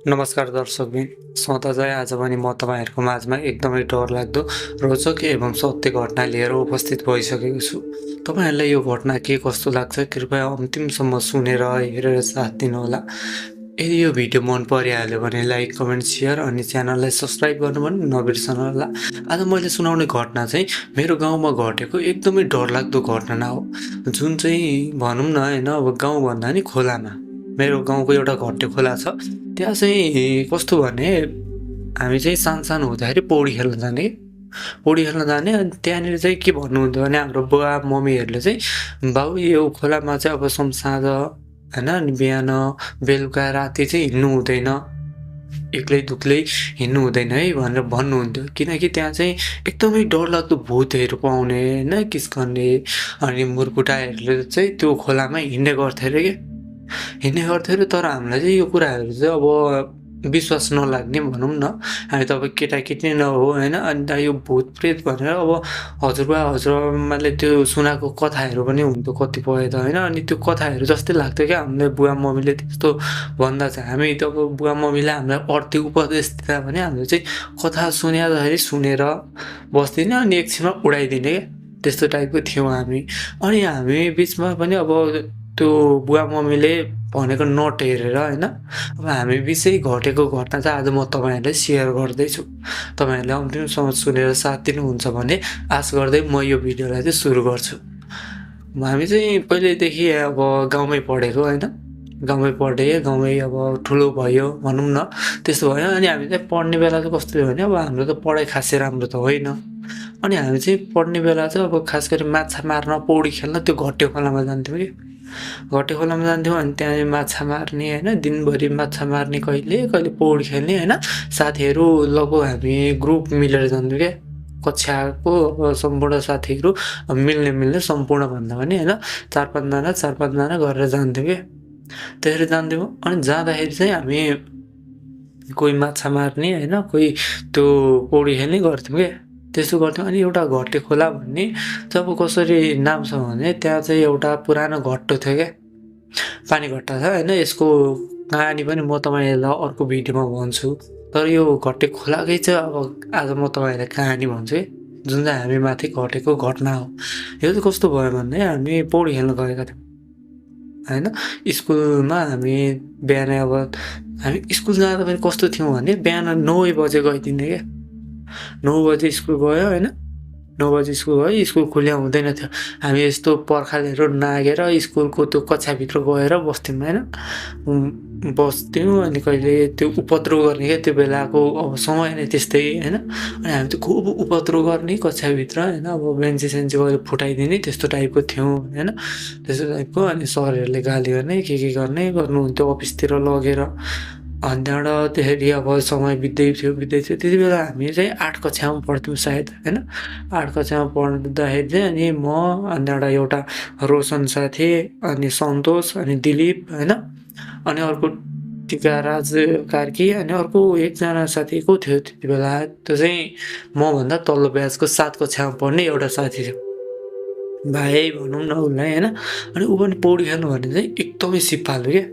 नमस्कार दर्शकबिन, स्वतः चाहिँ आज पनि म तपाईँहरूको माझमा एकदमै डरलाग्दो, रोचक एवं सत्य घटना लिएर उपस्थित भइसकेको छु। तपाईँहरूलाई यो घटना के कस्तो लाग्छ कृपया अन्तिमसम्म सुनेर हेरेर साथ दिनुहोला। यदि यो भिडियो मन परिहाल्यो भने लाइक, कमेन्ट, सेयर अनि च्यानललाई सब्सक्राइब गर्नु पनि नबिर्सनुहोला। आज मैले सुनाउने घटना चाहिँ मेरो गाउँमा घटेको एकदमै डरलाग्दो घटना हो। जुन चाहिँ भनौँ न होइन, अब गाउँ भन्दा नि खोलामा। मेरो गाउँको एउटा घट्टे खोला छ। त्यहाँ चाहिँ कस्तो भने हामी चाहिँ सानो हुँदाखेरि पौडी खेल्न जाने अनि त्यहाँनिर चाहिँ के भन्नुहुन्थ्यो भने हाम्रो बुवा मम्मीहरूले चाहिँ बाउ यो खोलामा चाहिँ अब साँझ होइन, अनि बिहान बेलुका राति चाहिँ हिँड्नु हुँदैन, एक्लै दुक्लै हिँड्नु हुँदैन है भनेर भन्नुहुन्थ्यो। किनकि त्यहाँ चाहिँ एकदमै डरलाग्दो भूतहरू पाउने होइन, किस्कने अनि मुर्कुटाहरूले चाहिँ त्यो खोलामा हिँड्ने गर्थ्यो अरे के। तर हामीलाई चाहिँ यो कुराहरू चाहिँ अब विश्वास नलाग्ने भनौँ न। हामी त अब केटाकेटी न हो होइन, अन्त यो भूत प्रेत भनेर अब हजुरबा हजुरआमाले त्यो सुनाएको कथाहरू पनि हुन्थ्यो कतिपय त होइन। अनि त्यो कथाहरू जस्तै लाग्थ्यो क्या हामीलाई, बुवा मम्मीले त्यस्तो भन्दा चाहिँ हामी त अब बुवा मम्मीले हामीलाई अर्थी उपदेश दिँदा भने हामीले चाहिँ कथा सुन्दाखेरि सुनेर बस्दिनँ अनि एकछिनमा उडाइदिने क्या, त्यस्तो टाइपको थियौँ हामी। अनि हामी बिचमा पनि अब त्यो बुवा मम्मीले भनेको नोट हेरेर होइन, अब हामी बिचै घटेको घटना चाहिँ आज म तपाईँहरूलाई सेयर गर्दैछु। तपाईँहरूले अन्तिमसम्म सुनेर साथ दिनुहुन्छ भन्ने आश गर्दै म यो भिडियोलाई चाहिँ सुरु गर्छु। हामी चाहिँ पहिल्यैदेखि अब गाउँमै पढेको होइन, गाउँमै अब ठुलो भयो भनौँ न, त्यस्तो भयो। अनि हामी चाहिँ पढ्ने बेला चाहिँ कस्तो थियो भने अब हाम्रो त पढाइ खासै राम्रो त होइन। अनि हामी चाहिँ पढ्ने बेला चाहिँ अब खास गरी माछा मार्न, पौडी खेल्न त्यो घट्टे खोलामा जान्थ्यौँ कि। घट्टे खोलामा जान्थ्यौँ अनि त्यहाँ माछा मार्ने होइन, दिनभरि माछा मार्ने, कहिले पौडी खेल्ने होइन। साथीहरू लगभग हामी ग्रुप मिलेर जान्थ्यौँ क्या, कक्षाको अब सम्पूर्ण साथीहरू मिल्ने सम्पूर्ण भन्दा पनि होइन, चार पाँचजना गरेर जान्थ्यौँ क्या। त्यसरी जान्थ्यौँ अनि जाँदाखेरि चाहिँ हामी कोही माछा मार्ने होइन, कोही त्यो पौडी खेल्ने गर्थ्यौँ क्या, त्यस्तो गर्थ्यौँ। अनि एउटा घट्टे खोला भन्ने चाहिँ अब कसरी नाम छ भने त्यहाँ चाहिँ एउटा पुरानो घट्टो थियो क्या, पानी घट्टा छ होइन। यसको कहानी पनि म तपाईँहरूलाई अर्को भिडियोमा भन्छु। तर यो घट्टे खोलाकै चाहिँ अब आज म तपाईँहरूलाई कहानी भन्छु है, जुन चाहिँ हामी माथि घटेको घटना हो। यो चाहिँ कस्तो भयो भने हामी पौडी खेल्न गएका थियौँ होइन, स्कुलमा हामी बिहानै अब हामी स्कुल जाँदा पनि कस्तो थियौँ भने बिहान 9 बजे गइदिने क्या, 9 बजे स्कुल गयो होइन, 9 बजे स्कुल गयो, स्कुल खुल्या हुँदैन थियो। हामी यस्तो पर्खालहरू नागेर स्कुलको त्यो कक्षाभित्र गएर बस्थ्यौँ होइन, बस्थ्यौँ। अनि कहिले त्यो उपद्रो गर्ने क्या, त्यो बेलाको अब समय नै त्यस्तै होइन। अनि हामी त खुब उपद्रो गर्ने कक्षाभित्र होइन, अब बेन्ची सेन्ची गएर फुटाइदिने त्यस्तो टाइपको थियौँ होइन, त्यस्तो टाइपको। अनि सरहरूले गाली गर्ने के गर्नुहुन्थ्यो अफिसतिर लगेर। अनि त्यहाँबाट त्यसरी अब समय बित्दै थियो। त्यति बेला हामी चाहिँ 8 कक्षामा पढ्थ्यौँ सायद होइन। 8 कक्षामा पढ्दाखेरि चाहिँ अनि म, अनि त्यहाँबाट एउटा रोशन साथी, अनि सन्तोष, अनि दिलीप होइन, अनि अर्को टिकाराज कार्की, अनि अर्को एकजना साथी को थियो त्यति बेला, त्यो चाहिँ मभन्दा तल्लो ब्याचको 7 कक्षामा पढ्ने एउटा साथी थियो, भाइ भनौँ न उसलाई होइन। अनि ऊ पनि पौडी खेल्नु भने चाहिँ एकदमै सिपालु क्या,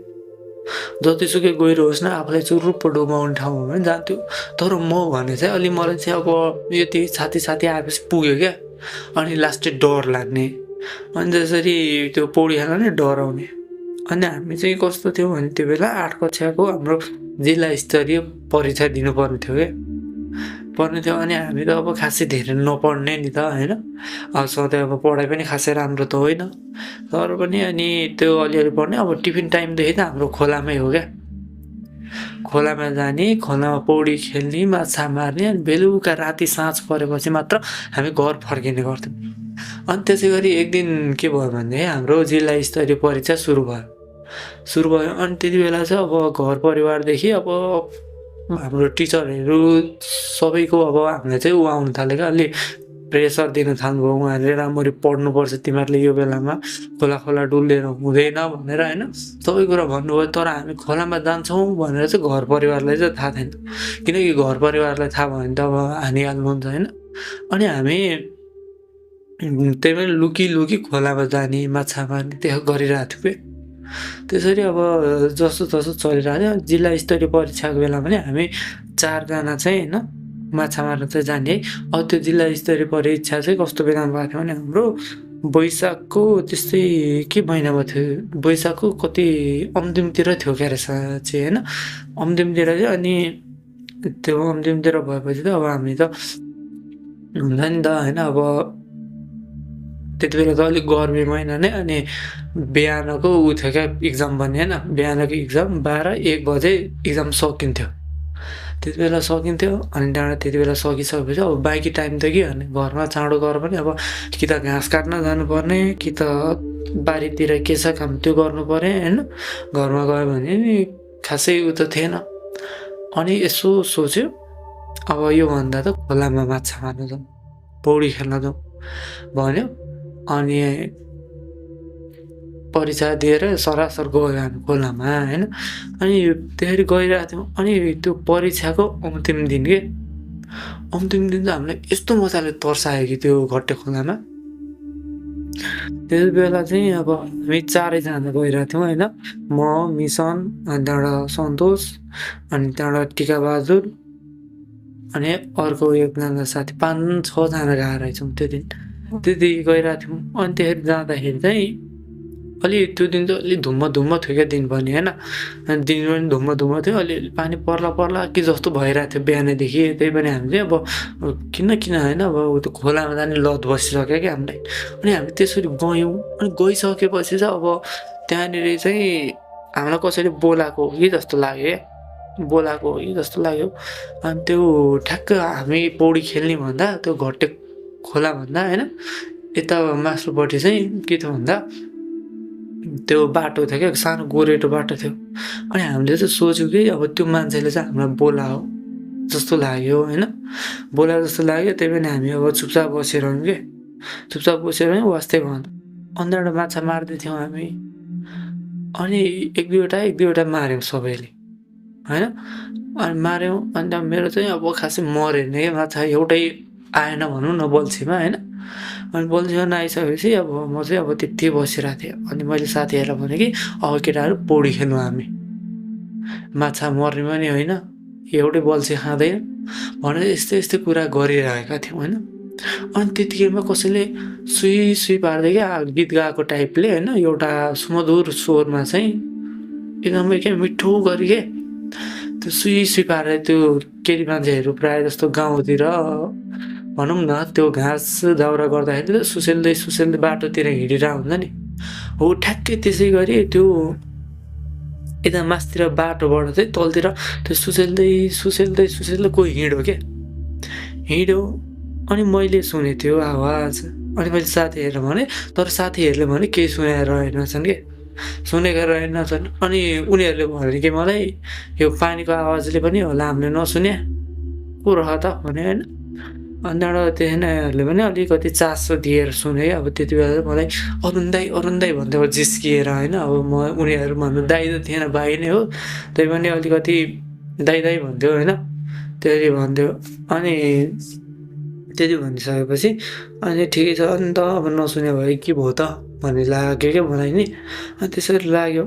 जतिसुकै गइरहोस् न आफूलाई चुरुप्प डुबाउने ठाउँमा पनि जान्थ्यो। तर म भने चाहिँ अलि मलाई चाहिँ अब यति साथी आएपछि पुग्यो क्या, अनि लास्टै डर लाग्ने, अनि त्यसरी त्यो पौडी खेल्न नै डराउने। अनि हामी चाहिँ कस्तो थियौँ भने त्यो बेला 8 कक्षाको हाम्रो जिल्ला स्तरीय परीक्षा दिनुपर्ने थियो क्या, अनि हामी त अब खासै धेरै नपढ्ने नि त होइन, सधैँ अब पढाइ पनि खासै राम्रो त होइन, तर पनि अनि त्यो अलिअलि पढ्ने। अब टिफिन टाइमदेखि त हाम्रो खोलामै हो क्या, खोलामा जाने, खोलामा पौडी खेल्ने, माछा मार्ने, अनि बेलुका राति साँझ परेपछि मात्र हामी घर फर्किने गर्थ्यौँ। अनि त्यसै गरी एक दिन के भयो भने हाम्रो जिल्ला स्तरीय परीक्षा सुरु भयो। अनि त्यति बेला चाहिँ अब घर परिवारदेखि अब हाम्रो टिचरहरू सबैको अब हामीलाई चाहिँ आउनु थाल्यो क्या, अलि प्रेसर दिन थाल्नुभयो उहाँहरूले, राम्ररी पढ्नुपर्छ तिमीहरूले, यो बेलामा खोला डुलेर हुँदैन भनेर होइन, सबै कुरा भन्नुभयो। तर हामी खोलामा जान्छौँ भनेर चाहिँ घर परिवारलाई चाहिँ थाहा थिएन, किनकि घर परिवारलाई थाहा भयो भने त अब हानिहाल्नुहुन्छ होइन। अनि हामी त्यही पनि लुकी खोलामा जाने, माछा मार्ने त्यो गरिरहेको थियौँ। त्यसरी अब जसो-तसो चलिरहेको थियो। जिल्ला स्तरीय परीक्षाको बेला पनि हामी 4 जना चाहिँ होइन माछा मार्न चाहिँ जाने है। त्यो जिल्ला स्तरीय परीक्षा चाहिँ कस्तो बेलामा भएको थियो भने हाम्रो वैशाखको त्यस्तै के महिनामा थियो, वैशाखको कति अन्तिमतिर थियो क्यारे चाहिँ होइन। अन्तिमतिर थियो अनि त्यो अन्तिमतिर भएपछि त अब हामी त हुन्छ नि त होइन अब त्यति बेला त अलिक गर्मी महिना नै अनि बिहानको उ थियो क्या इक्जाम भन्ने होइन। बिहानको इक्जाम 12-1 बजे इक्जाम सकिन्थ्यो। त्यति बेला सकिन्थ्यो अनि त्यहाँबाट त्यति बेला सकिसकेपछि अब बाँकी टाइम त के गर्ने घरमा चाँडो गएर पनि अब कि त घाँस काट्न जानुपर्ने कि त बारीतिर के छ काम त्यो गर्नुपर्ने होइन। घरमा गयो भने नि खासै उ त थिएन। अनि यसो सोच्यो अब योभन्दा त खोलामा माछा मार्न जाउँ, पौडी खेल्न जाउँ भन्यो। अनि परीक्षा दिएर सरासर गयो हामी खोलामा होइन। अनि त्यसरी गइरहेको थियौँ अनि त्यो परीक्षाको अन्तिम दिन के अन्तिम दिन त हामीलाई यस्तो मजाले तर्सायो कि त्यो घट्टे खोलामा। त्यति बेला चाहिँ अब हामी 4 जना गइरहेको थियौँ होइन। म, मिसन अनि त्यहाँबाट सन्तोष अनि त्यहाँबाट टिकाबहादुर अनि अर्को एकजना साथी 5-6 जना गएर रहेछौँ त्यो दिन। त्यति गइरहेको थियौँ अनि त्यसरी जाँदाखेरि चाहिँ अलि त्यो दिन चाहिँ अलि धुम्म थियो क्या दिन पनि होइन। अनि दिन पनि धुम्म थियो। अलिअलि पानी पर्ला कि जस्तो भइरहेको थियो बिहानैदेखि। त्यही पनि हामी चाहिँ अब किन होइन अब त्यो खोलामा जाने लत बसिसक्यो क्या हामीलाई। अनि हामी त्यसरी गयौँ अनि गइसकेपछि चाहिँ अब त्यहाँनिर चाहिँ हामीलाई कसैले बोलाएको हो कि जस्तो लाग्यो। अनि त्यो ठ्याक्क हामी पौडी खेल्ने भन्दा त्यो घट्टे खोला भन्दा होइन यता मास्टरपट्टि चाहिँ के थियो भन्दा त्यो बाटो थियो क्या सानो गोरेटो बाटो थियो। अनि हामीले चाहिँ सोच्यौँ कि अब त्यो मान्छेले चाहिँ हामीलाई बोलायो जस्तो लाग्यो होइन। बोलायो जस्तो लाग्यो त्यही पनि हामी अब चुपचाप बसिरह्यौँ कि चुपचाप बसिरह्यौँ वास्तै भन्दा। अन्त एउटा माछा मार्दै थियौँ हामी अनि एक दुईवटा माऱ्यौँ सबैले होइन। अनि माऱ्यौँ अन्त मेरो चाहिँ अब खासै मरेन क्या माछा एउटै आएन भनौँ न बल्छीमा होइन। अनि बल्छीमा नआइसकेपछि अब म चाहिँ अब त्यति बसिरहेको थिएँ। अनि मैले साथीहरूलाई भनेँ कि अब केटाहरू पौडी खेल्नु हामी माछा मर्ने पनि होइन एउटै बल्छी खाँदैन भनेर यस्तै कुरा गरिरहेका थियौँ होइन। अनि त्यतिकैमा कसैले सुई पार्दै क्या गीत गाएको टाइपले होइन एउटा सुमधुर स्वरमा चाहिँ एकदमै क्या मिठो गरी के त्यो सुई पारेर त्यो केटी मान्छेहरू प्रायः जस्तो गाउँतिर भनौँ न त्यो घाँस दाउरा गर्दाखेरि सुसेल्दै बाटोतिर हिँडिरहेको हुन्छ नि हो ठ्याक्कै त्यसै गरी त्यो यता मासतिर बाटोबाट चाहिँ तलतिर त्यो सुसेल्दै कोही हिँड्यो अनि मैले सुनेको थियो आवाज। अनि मैले साथीहरूलाई भने तर साथीहरूले भने केही सुनेर रहेनछन् कि सुनेको रहेनछन्। अनि उनीहरूले भने कि मलाई यो पानीको आवाजले पनि होला हामीले नसुने को रह त भने होइन। अनि त्यहाँबाट त्यहाँहरूले पनि अलिकति चासो दिएर सुने। अब त्यति बेला मलाई अरुण दाई भन्दै जिस्किएर होइन। अब म उनीहरू भन्नु दाई त थिएन भाइ नै हो त्यही पनि अलिकति दाई भन्थ्यो होइन त्यसरी भन्थ्यो। अनि त्यति भनिसकेपछि अनि ठिकै छ अनि त अब नसुने भयो के भयो त भन्ने लाग्यो क्या मलाई नि। अनि त्यसरी लाग्यो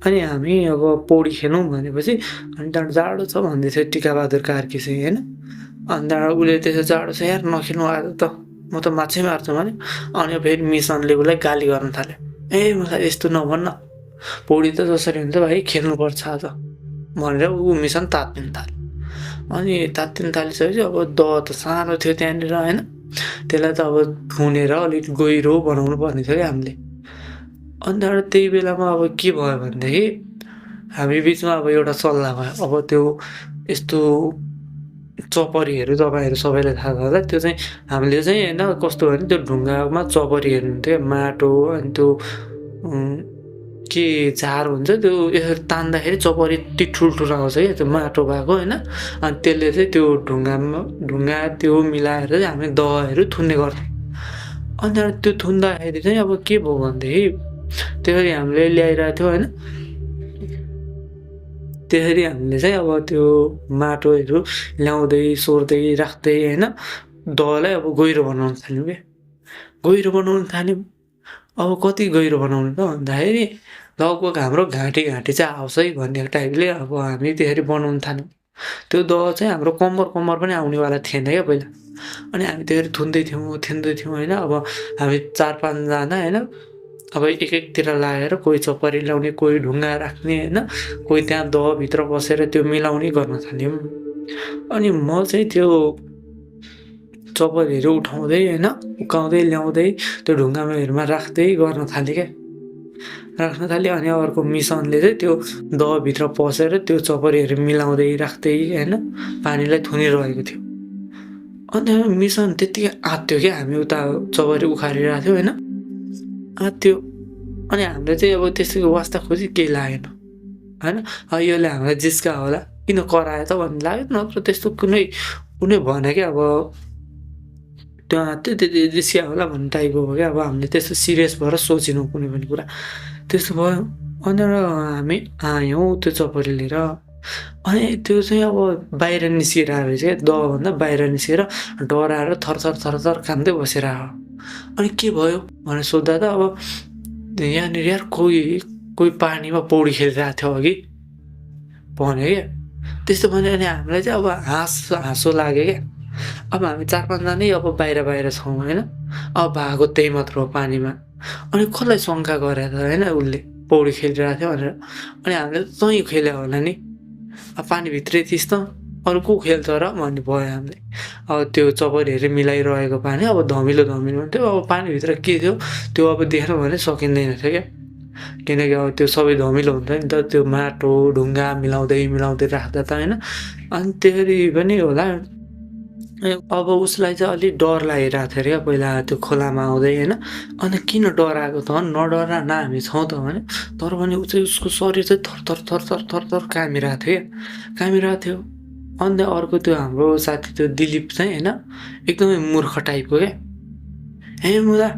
अनि हामी अब पौडी खेलौँ भनेपछि अनि त्यहाँबाट जाडो छ भन्दै थियो टिकाबहादुर कार्की चाहिँ होइन। अनि त्यहाँबाट उसले त्यसो जाडो छ यार नखेल्नु आज त म त माछै मार्छु भने। अनि फेरि मिसनले उसलाई गाली गर्न थाल्यो मलाई यस्तो नभन्न पौडी त जसरी हुन्छ भाइ खेल्नुपर्छ आज भनेर ऊ मिसन तात्तिन थाल्यो। अनि तात्तिन थालिसकेपछि अब दह त सानो थियो त्यहाँनिर होइन त्यसलाई त अब थुनेर अलिक गहिरो बनाउनु पर्ने थियो क्या हामीले। अनि त्यहाँबाट त्यही बेलामा अब के भयो भनेदेखि हामी बिचमा अब एउटा सल्लाह भयो। अब त्यो यस्तो चपरीहरू तपाईँहरू सबैलाई थाहा छ होला त्यो चाहिँ हामीले चाहिँ होइन कस्तो भने त्यो ढुङ्गामा चपरीहरू हुन्थ्यो माटो अनि त्यो के झार हुन्छ त्यो यसरी तान्दाखेरि चपरी यति ठुल्ठुलो आउँछ क्या त्यो माटो भएको होइन। अनि त्यसले चाहिँ त्यो ढुङ्गा त्यो मिलाएर चाहिँ हामीले दहहरू थुन्ने गर्थ्यौँ। अनि त्यहाँबाट त्यो थुन्दाखेरि चाहिँ अब के भयो भनेदेखि त्यसरी हामीले ल्याइरहेको थियो होइन। त्यसरी हामीले चाहिँ अब त्यो माटोहरू ल्याउँदै सोर्दै राख्दै होइन दहलाई अब गहिरो बनाउन थाल्यौँ क्या गहिरो बनाउन थाल्यौँ। अब कति गहिरो बनाउने त भन्दाखेरि लगभग हाम्रो घाँटी चाहिँ आओस् है भन्ने टाइपले अब हामी त्यसरी बनाउन थाल्यौँ। त्यो दह चाहिँ हाम्रो कम्मर पनि आउनेवाला थिएन क्या पहिला। अनि हामी त्यसरी थुन्दै थियौँ होइन। अब हामी 4-5 जना होइन, अब एकतिर लागेर कोही चपरी ल्याउने, कोही ढुङ्गा राख्ने होइन, कोही त्यहाँ दहभित्र बसेर त्यो मिलाउने गर्न थाल्यौँ। अनि म चाहिँ त्यो चपरीहरू उठाउँदै होइन, उकाउँदै ल्याउँदै त्यो ढुङ्गामाहरूमा राख्दै गर्न थालेँ क्या, राख्न थालेँ। अनि अर्को मिसनले चाहिँ त्यो दहभित्र पसेर त्यो चपरीहरू मिलाउँदै राख्दै होइन पानीलाई थुनिरहेको थियो। अनि मिसन त्यत्तिकै आत्यो क्या, हामी उता चपरी उखालिरहेको थियौँ होइन, आत्यो। अनि हामीले चाहिँ अब त्यसको वास्ता खोजी केही लागेन होइन। यसले हामीलाई जिस्का होला, किन करायो त भन्ने लाग्यो, नत्र त्यस्तो कुनै भने क्या। अब त्यो आत्यो त्यति जिस्का होला भन्ने टाइपको भयो क्या। अब हामीले त्यस्तो सिरियस भएर सोचेनौँ कुनै पनि कुरा, त्यस्तो भयो। अनि हामी आयौँ त्यो चपरी लिएर। अनि त्यो चाहिँ अब बाहिर निस्किएर आयो रहेछ क्या, दहभन्दा बाहिर निस्किएर डराएर थरथर काम्दै बसेर आयो। अनि के भयो भनेर सोद्धा त अब यहाँनिर यार कोही पानीमा पौडी खेलिरहेको थियो अघि भन्यो क्या। त्यस्तो भन्यो। अनि हामीलाई चाहिँ अब हाँसो लाग्यो क्या। अब हामी 4-5 जनै अब बाहिर छौँ होइन, अब भएको त्यही मात्र हो पानीमा। अनि कसलाई शङ्का गरे त होइन, उसले पौडी खेलिरहेको थियो भनेर। अनि हामीले तँ खेल्यो होला नि, अब पानीभित्रै थिइस् त, अरू को खेल्छ र भन्ने भयो हामीले। अब त्यो चपरीहरू मिलाइरहेको पानी अब धमिलो हुन्थ्यो। अब पानीभित्र के थियो त्यो अब देख्नु भने सकिँदैन थियो क्या, किनकि अब त्यो सबै धमिलो हुन्छ नि त, त्यो माटो ढुङ्गा मिलाउँदै राख्दा त होइन। अनि त्यसरी पनि होला। अब उसलाई चाहिँ अलिक डर लागिरहेको थियो अरे क्या पहिला त्यो खोलामा आउँदै होइन। अन्त किन डराएको त, नडरा न हामी छौँ त भने, तर पनि ऊ चाहिँ उसको शरीर चाहिँ थरथर कामिरहेको थियो। अन्त अर्को त्यो हाम्रो साथी त्यो दिलीप चाहिँ होइन एकदमै मूर्ख टाइपको क्या, हे मुदा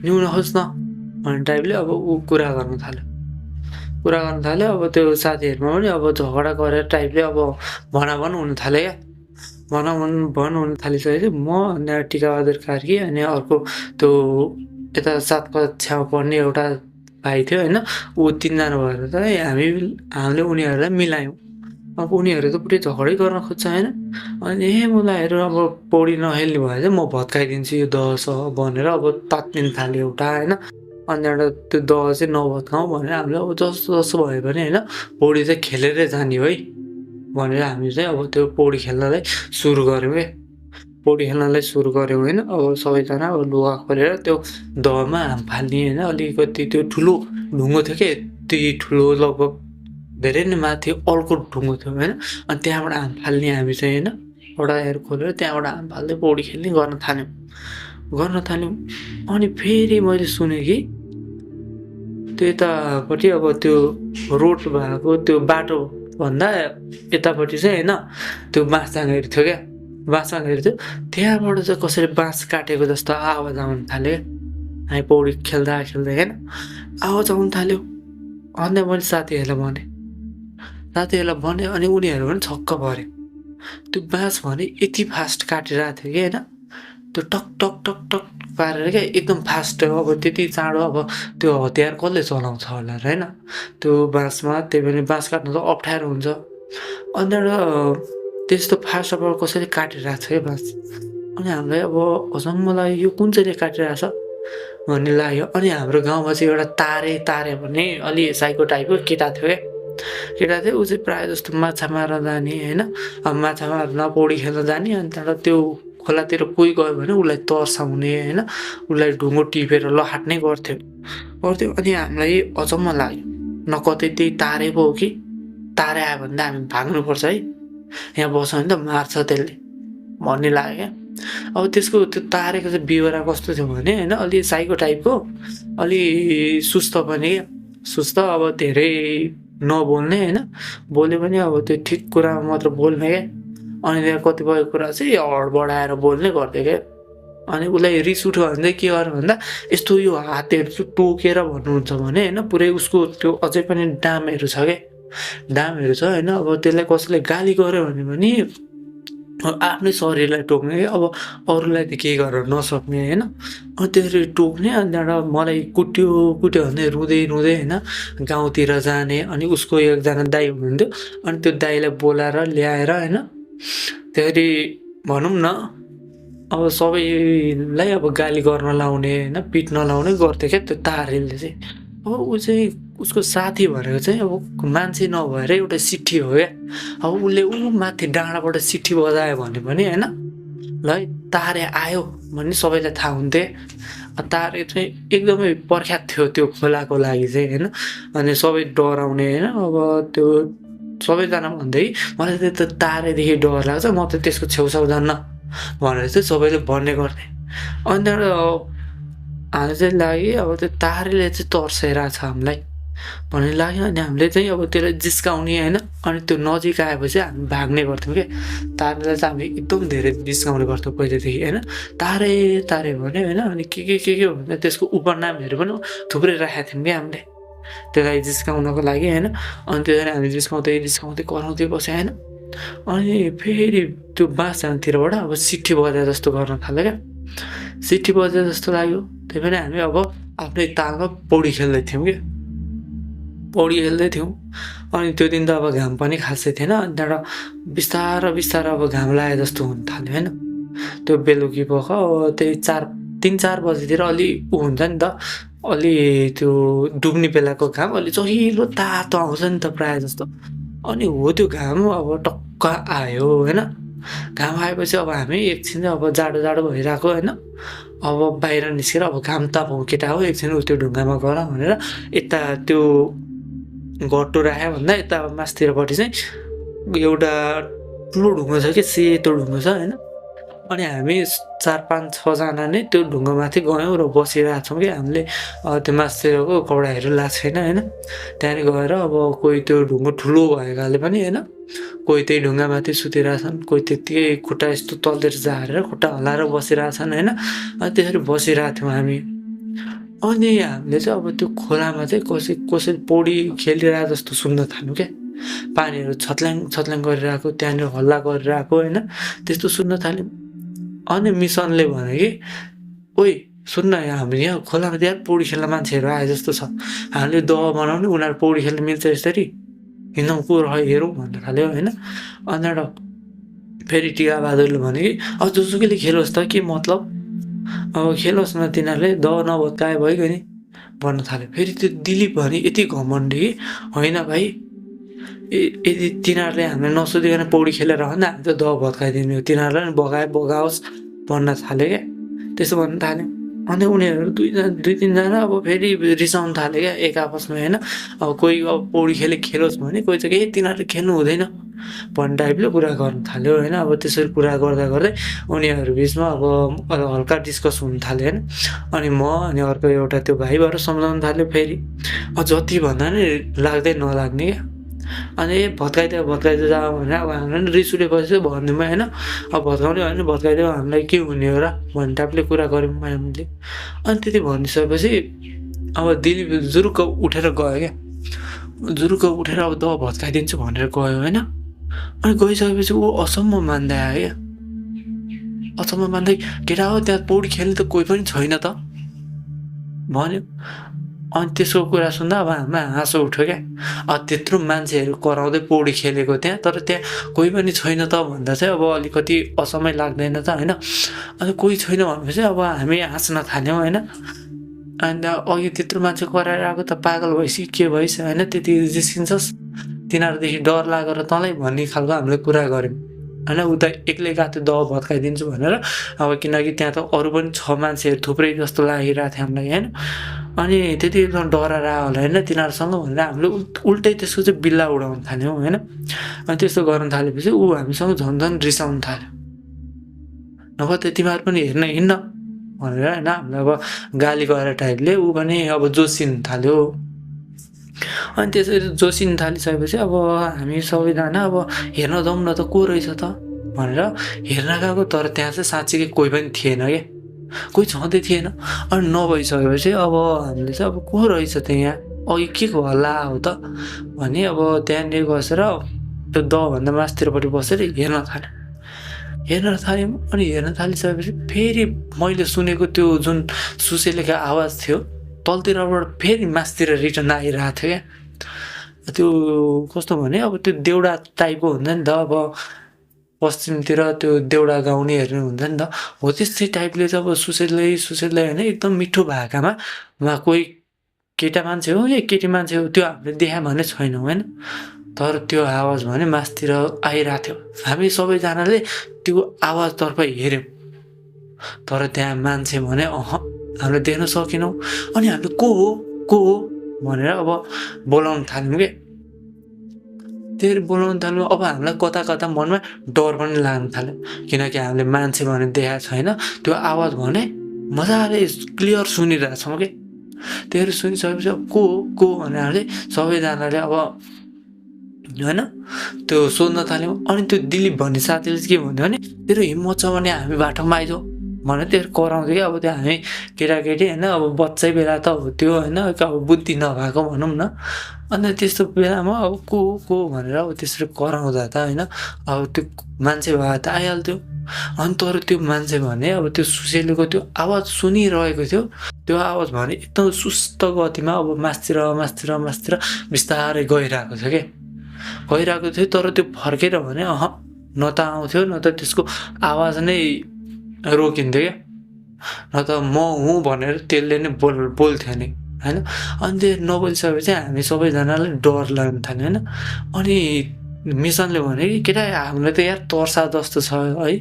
न्युन खोज न भन्ने टाइपले अब ऊ कुरा गर्न थाल्यो। अब त्यो साथीहरूमा पनि अब झगडा गरेर टाइपले अब भनाभन हुन थाल्यो क्या। भन हुन थालिसकेपछि म अनि टिकाबहादुर कार्की अनि अर्को त्यो यता 7 कक्षामा पढ्ने एउटा भाइ थियो होइन, ऊ 3 जना भएर चाहिँ हामीले उनीहरूलाई मिलायौँ। अब उनीहरू त पुरै झगडै गर्न खोज्छ होइन। अनि मुलाहरू अब पौडी नखेल्ने भए चाहिँ म भत्काइदिन्छु यो दह भनेर अब तात्तिन थाल्यो एउटा होइन। अनि एउटा त्यो दह चाहिँ नभत्काउँ भनेर हामीले अब जसो भए पनि होइन पौडी चाहिँ खेलेरै जाने है भनेर हामी चाहिँ अब त्यो पौडी खेल्नलाई सुरु गऱ्यौँ होइन। अब सबैजना अब लुगा खोलेर त्यो दहमा हाम फाल्ने होइन। अलिकति त्यो ठुलो ढुङ्गो थियो कि, त्यही ठुलो लगभग धेरै नै माथि अल्को ढुङ्गो थियो होइन। अनि त्यहाँबाट हाम फाल्ने हामी चाहिँ होइन, ओडाहरू खोलेर त्यहाँबाट हाम फाल्दै पौडी खेल्ने गर्न थाल्यौँ। अनि फेरि मैले सुनेँ कि त्यो यतापट्टि अब त्यो रोड भएको त्यो बाटो भन्दा यतापट्टि चाहिँ होइन त्यो बाँसझाङहरू थियो क्या, थियो। त्यहाँबाट चाहिँ कसरी बाँस काटेको जस्तो आवाज आउन थाल्यो क्या, हामी पौडी खेल्दा होइन आवाज आउन थाल्यो। अन्त मैले साथीहरूलाई भने अनि उनीहरू पनि छक्क पऱ्यो। त्यो बाँस भने यति फास्ट काटिरहेको थियो कि होइन, त्यो टक पारेर क्या एकदम फास्ट। अब त्यति चाँडो अब त्यो हतियार कसले चलाउँछ होला होइन त्यो बाँसमा, त्यही पनि बाँस काट्नु त अप्ठ्यारो हुन्छ। अन्त त्यस्तो फास्ट अब कसैले काटिरहेको छ क्या बाँस। अनि हामीलाई अब अचम्म लाग्यो यो कुन चाहिँले काटिरहेको छ भन्ने लाग्यो। अनि हाम्रो गाउँमा चाहिँ एउटा तारे भन्ने अलि साइको टाइपको केटा थियो क्या, ऊ चाहिँ प्रायः जस्तो माछा मार्न जाने होइन, अब माछा मार्न पौडी खेल्न जाने। अनि त्यहाँबाट त्यो खोलातिर कोही गयो भने उसलाई तर्साउने होइन, उसलाई ढुङ्गो टिपेर लहाट्ने गर्थ्यो। अनि हामीलाई अचम्म लाग्यो, न कतै त्यही तारे पो हो कि, तारे आयो भने त हामी भाग्नुपर्छ है, यहाँ बस्यो भने त मार्छ त्यसले भन्ने लाग्यो क्या। अब त्यसको त्यो तारेको चाहिँ बिहोरा कस्तो थियो भने होइन अलि साइको टाइपको, अलि सुस्त पनि क्या, अब धेरै नबोल्ने होइन, बोल्यो पनि अब त्यो ठिक कुरामा मात्र बोल्ने क्या। अनि त्यहाँ कतिपय कुरा चाहिँ हडबडाएर बोल्ने गर्थ्यो क्या। अनि उसलाई रिस उठ्यो भने चाहिँ के गर्यो भन्दा यस्तो यो हातहरू चाहिँ टोकेर भन्नुहुन्छ भने होइन पुरै उसको त्यो अझै पनि डामहरू छ होइन। अब त्यसलाई कसैले गाली गर्यो भने पनि आफ्नै शरीरलाई टोक्ने के अब अरूलाई त केही गरेर नसक्ने होइन। त्यसरी टोक्ने अनि त्यहाँबाट मलाई कुट्यो कुट्यो भन्दै रुँदै रुँदै होइन गाउँतिर जाने। अनि उसको एकजना दाइ हुनुहुन्थ्यो, अनि त्यो दाइलाई बोलाएर ल्याएर होइन त्यसरी भनौँ न अब सबैलाई अब गाली गर्न लाउने होइन पिट्न लाउने गर्थ्यो क्या त्यो तारेले चाहिँ। अब ऊ चाहिँ उसको साथी भनेको चाहिँ अब मान्छे नभएर एउटा सिट्ठी हो क्या। अब उसले माथि डाँडाबाट सिट्ठी बजायो भने पनि होइन ल है तारे आयो भन्ने सबैलाई थाहा हुन्थ्यो। तारे चाहिँ एकदमै प्रख्यात थियो त्यो खोलाको लागि चाहिँ होइन। अनि सबै डराउने होइन। अब त्यो सबैजना भन्दै मलाई चाहिँ त्यो तारेदेखि डर लाग्छ, म त त्यसको छेउछाउ जान्न भनेर चाहिँ सबैले भन्ने गर्थे। अनि त्यहाँबाट हामी चाहिँ लाग्यो अब त्यो तारेले चाहिँ तर्साइरहेको छ हामीलाई भन्ने लाग्यो। अनि हामीले चाहिँ अब त्यसलाई जिस्काउने होइन। अनि त्यो नजिक आएपछि हामी भाग्ने गर्थ्यौँ क्या। तारेलाई चाहिँ हामी एकदम धेरै जिस्काउने गर्थ्यौँ पहिलेदेखि होइन। तारे तारे भन्यो होइन। अनि के भन्दा त्यसको उपनामहरू पनि थुप्रै राखेका थियौँ क्या हामीले त्यसलाई जिस्काउनको लागि होइन। अनि त्यसरी हामी जिस्काउँदै जिस्काउँदै कराउँदै बस्यो होइन। अनि फेरि त्यो बाँसझाङतिरबाट अब सिट्ठी बजे जस्तो गर्न थाल्यो क्या। सिट्ठी बजे जस्तो लाग्यो, त्यही पनि हामी अब आफ्नै तालमा पौडी खेल्दै थियौँ क्या। पौडी खेल्दै थियौँ। अनि त्यो दिन त अब घाम पनि खासै थिएन। अनि त्यहाँबाट बिस्तारो बिस्तारो अब घाम लागे जस्तो हुन थाल्यो होइन। त्यो बेलुकी पख अब त्यही 3-4 बजीतिर अलि ऊ हुन्छ नि त, अलि त्यो डुब्ने बेलाको घाम अलि चहिलो तातो आउँछ नि त प्रायः जस्तो। अनि हो त्यो घाम अब टक्क आयो होइन। घाम आएपछि अब हामी एकछिन अब जाडो जाडो भइरहेको होइन। अब बाहिर निस्केर अब घाम तापौँ केटा हो एकछिन त्यो ढुङ्गामा गर भनेर यता त्यो गट्टो राख्यो भन्दा यता मास्तिरपट्टि चाहिँ एउटा ठुलो ढुङ्गो छ कि सेतो ढुङ्गो छ होइन। अनि हामी 4-5-6 जना नै त्यो ढुङ्गामाथि गयौँ र बसिरहेको छौँ कि हामीले त्यो मास्तिरको कपडाहरू लाएको छैन होइन। त्यहाँदेखि गएर अब कोही त्यो ढुङ्गो ठुलो भएकाले पनि होइन, कोही त्यही ढुङ्गामाथि सुतिरहेछन्, कोही त्यत्तिकै खुट्टा यस्तो तलतिर झारेर खुट्टा हल्लाएर बसिरहेछन् होइन। अनि त्यसरी बसिरहेको थियौँ हामी। अनि हामीले चाहिँ अब त्यो खोलामा चाहिँ कसरी पौडी खेलिरहेको जस्तो सुन्न थाल्यौँ क्या। पानीहरू छत्ल्याङ छत्ल्याङ गरिरहेको, त्यहाँनिर हल्ला गरिरहेको होइन, त्यस्तो सुन्न थाल्यौँ। अनि मिसनले भन्यो कि ओइ सुन्न हामी यहाँ खोलामा त्यहाँ पौडी खेल्न मान्छेहरू आए जस्तो छ, हामीले दह बनाउने उनीहरू पौडी खेल्न मिल्छ यसरी, हिँडौँ को रह हेरौँ भन्न थाल्यो होइन। अनि फेरि टिका बहादुरले भन्यो कि अब जोसुकैले खेलोस् त के मतलब, अब खेलोस् न तिनीहरूले दह नभत्काए भइगयो नि भन्न थाल्यो। फेरि त्यो दिलीप भने यति घमण्डी कि होइन भाइ यदि तिनीहरूले हामीलाई नसोधिकन पौडी खेलेर भन्दा हामी त दह भत्काइदिने हो, तिनीहरूलाई नि बगाओस् भन्न थाल्यो क्या। त्यसो भन्न थाल्यो। अनि उनीहरू दुई तिनजना अब फेरि रिसाउनु थाल्यो क्या एक आपसमा होइन। अब कोही अब पौडी खेलोस् भने कोही चाहिँ के तिनीहरूले खेल्नु हुँदैन भन्ने टाइपले कुरा गर्नु थाल्यो होइन। अब त्यसरी कुरा गर्दा गर्दै उनीहरू बिचमा अब हल्का डिस्कस हुन थाल्यो होइन। अनि म अनि अर्को एउटा त्यो भाइ भएर सम्झाउनु थाल्यो फेरि जति भन्दा नि लाग्दै नलाग्ने क्या। अनि भत्काइदियो जा भनेर अब हामीलाई पनि रिस उठेपछि भनिदिउँ होइन। अब भत्काउने भने भत्काइदियो हामीलाई के हुने हो र भन्ने टाइपले कुरा गऱ्यौँ हामीले। अनि त्यति भनिसकेपछि अब दिलीप जुरुक्क उठेर गयो क्या। जुरुक्क उठेर अब दह भत्काइदिन्छु भनेर गयो होइन। अनि गइसकेपछि ऊ असम्म मान्दै आयो क्या। असम्म मान्दै केटा हो त्यहाँ पौडी खेल्ने त कोही पनि छैन त भन्यो। अनि त्यसको कुरा सुन्दा अब हामीमा हाँसो उठ्यो क्या। त्यत्रो मान्छेहरू कराउँदै पौडी खेलेको त्यहाँ, तर त्यहाँ कोही पनि छैन त भन्दा चाहिँ अब अलिकति असमय लाग्दैन त होइन। अनि कोही छैन भनेपछि अब हामी हाँस्न थाल्यौँ होइन। अन्त अघि त्यत्रो मान्छे कराएर आएको त पागल भइसक्यो के भइस होइन, त्यति जिस्किन्छस् तिनीहरूदेखि डर लागेर तँलाई भन्ने खालको हामीले कुरा गऱ्यौँ होइन। ऊ त एक्लै गएको दह भत्काइदिन्छु भनेर। अब किनकि त्यहाँ त अरू पनि 6 मान्छेहरू थुप्रै जस्तो लागिरहेको थियो हामीलाई होइन। अनि त्यति एकदम डराएर आयो होला होइन तिनीहरूसँग भनेर हामीले उल्टै त्यसको चाहिँ बिल्ला उडाउनु थाल्यौँ होइन। अनि त्यस्तो गर्नु थालेपछि ऊ हामीसँग झन् रिसाउनु थाल्यो। नभए त तिमीहरू पनि हेर्न हिँड्न भनेर होइन हामीलाई अब गाली गरेर टाइपले ऊ पनि अब जोसिनु थाल्यो। अनि त्यसरी जोसिनु थालिसकेपछि अब हामी सबैजना अब हेर्न जाउँ न त को रहेछ त भनेर हेर्न गएको, तर त्यहाँ चाहिँ साँच्चीकै कोही पनि थिएन क्या, कोही छँदै थिएन। अनि नभइसकेपछि अब हामीले चाहिँ अब को रहेछ त यहाँ अघि के को हल्ला हो त भने अब त्यहाँनिर बसेर त्यो दहभन्दा मासतिरपट्टि बसेर हेर्न थाल्यो। हेर्न थाल्यौँ अनि हेर्न थालिसकेपछि फेरि मैले सुनेको त्यो जुन सुसेलेको आवाज थियो तलतिरबाट फेरि मासतिर रिटर्न आइरहेको थियो क्या। त्यो कस्तो भने अब त्यो देउडा टाइपको हुन्छ नि त, अब पश्चिमतिर त्यो देउडा गाउनेहरू हुन्छ नि त, हो त्यस्तै टाइपले चाहिँ अब सुसेल्दै होइन एकदम मिठो भाकामा उहाँ कोही केटा मान्छे हो या केटी मान्छे हो त्यो हामीले देखायो भने छैनौँ होइन, तर त्यो आवाज भने मासतिर आइरहेको थियो। हामी सबैजनाले त्यो आवाजतर्फ हेऱ्यौँ तर त्यहाँ मान्छे भने हामीले देख्न सकेनौँ। अनि हामीले को हो भनेर अब बोलाउन थाल्यौँ कि त्यसरी बोलाउन थाल्यौँ। अब हामीलाई कता कता मनमा डर पनि लाग्न थाल्यो किनकि हामीले मान्छे भने देखाएको छैन, त्यो आवाज भने मजाले क्लियर सुनिरहेछौँ कि। त्यसरी सुनिसकेपछि अब को भनेर हामीले सबैजनाले अब होइन त्यो सोध्न थाल्यौँ। अनि त्यो दिलीप भन्ने साथीले के भन्यो भने तेरो हिम्मत छ भने हामी बाटोमा आइजाऊ भनेर त्यो कराउँथ्यो कि। अब त्यो हामी केटाकेटी होइन अब बच्चै बेला त हो त्यो होइन, अब बुद्धि नभएको भनौँ न। अन्त त्यस्तो बेलामा अब को भनेर अब त्यसरी कराउँदा त होइन अब त्यो मान्छे भए त आइहाल्थ्यो। अनि तर त्यो मान्छे भने अब त्यो सुसेलीको त्यो आवाज सुनिरहेको थियो, त्यो आवाज भने एकदम सुस्त गतिमा अब मासतिर बिस्तारै गइरहेको थियो कि तर त्यो फर्केर भने न त आउँथ्यो न त त्यसको आवाज नै रोकिन्थ्यो क्या, न त म हुँ भनेर त्यसले नै बोल्थ्यो नि होइन। अनि त्यो नबोलिसकेपछि हामी सबैजनालाई डर लाग्न थाल्यो होइन। अनि मिसनले भन्यो कि केटा हामीलाई त यार तर्सा जस्तो छ है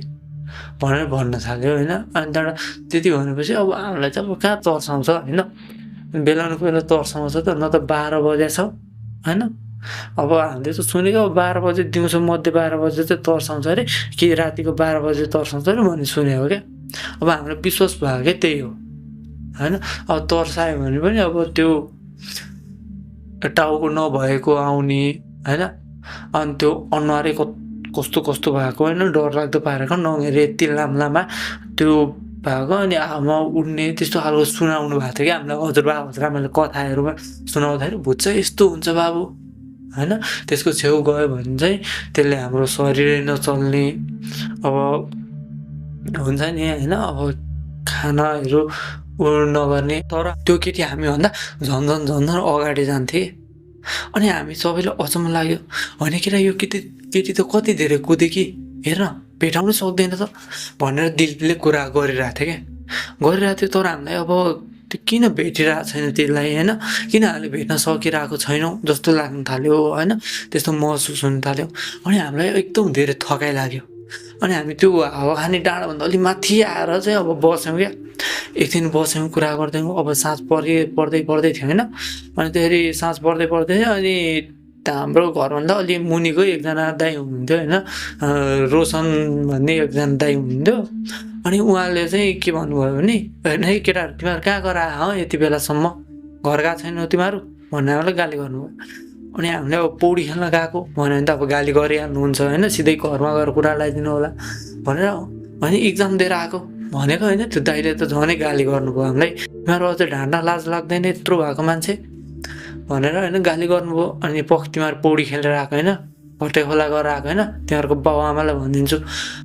भनेर भन्न थाल्यो होइन। अनि त्यहाँबाट त्यति भनेपछि अब हामीलाई चाहिँ अब कहाँ तर्साउँछ होइन, बेला न बेला तर्साउँछ त, न त 12 बजे छ होइन। अब हामीले त सुनेको अब 12 बजे दिउँसो मध्ये 12 बजे चाहिँ तर्साउँछ अरे कि रातिको 12 बजे तर्साउँछ अरे भन्ने सुनेको क्या। अब हामीलाई विश्वास भयो क्या त्यही हो होइन। अब तर्सायो भने पनि अब त्यो टाउको नभएको आउने होइन, अनि त्यो अनुहारै कस्तो भएको होइन, डरलाग्दो पारेको नहेरे यति लामा त्यो भएको। अनि आमा उड्ने त्यस्तो खालको सुनाउनु भएको थियो क्या हामीलाई हजुरआमाले कथाहरूमा सुनाउँदाखेरि भुत चाहिँ यस्तो हुन्छ बाबु होइन। त्यसको छेउ गयो भने चाहिँ त्यसले हाम्रो शरीरै नचल्ने अब हुन्छ नि होइन, अब खानाहरू नगर्ने। तर त्यो केटी हामीभन्दा झन् अगाडि जान्थे। अनि हामी सबैलाई अचम्म लाग्यो, होइन केटा यो केटी त कति धेरै कुदे कि हेर भेटाउनु सक्दैन त भनेर दिलले कुरा गरिरहेको थियो। तर हामीलाई अब त्यो किन भेटिरहेको छैन त्यसलाई होइन, किन हामीले भेट्न सकिरहेको छैनौँ जस्तो लाग्न थाल्यो होइन, त्यस्तो महसुस हुन थाल्यो। अनि हामीलाई एकदम धेरै थकाइ लाग्यो। अनि हामी त्यो हावाखानी डाँडाभन्दा अलिक माथि आएर चाहिँ अब बस्यौँ क्या। एकदिन बस्यौँ कुरा गर्दैौँ, अब साँझ पर्दै थियो होइन। अनि त्यसरी साँझ पर्दै अनि हाम्रो घरभन्दा अलि मुनिको एकजना दाइ हुनुहुन्थ्यो होइन, रोशन भन्ने एकजना दाइ हुनुहुन्थ्यो। अनि उहाँले चाहिँ के भन्नुभयो भने होइन है केटाहरू तिमीहरू कहाँ गएर आयो यति बेलासम्म, घर गएको छैनौ तिमीहरू भन्ने हामीलाई गाली गर्नुभयो। अनि हामीले अब पौडी खेल्न गएको भन्यो भने त अब गाली गरिहाल्नुहुन्छ होइन, सिधै घरमा गएर कुरा लगाइदिनु होला भनेर भने इक्जाम दिएर आएको भनेको होइन। त्यो दाइले त झनै गाली गर्नुभयो हामीलाई, तिमीहरू अझै ढाँड्न लाज लाग्दैन यत्रो भएको मान्छे भनेर होइन गाली गर्नुभयो। अनि तिमीहरू पौडी खेलेर आएको होइन, भट्टे खोला गएर आएको होइन, तिमीहरूको बाउ आमालाई भनिदिन्छु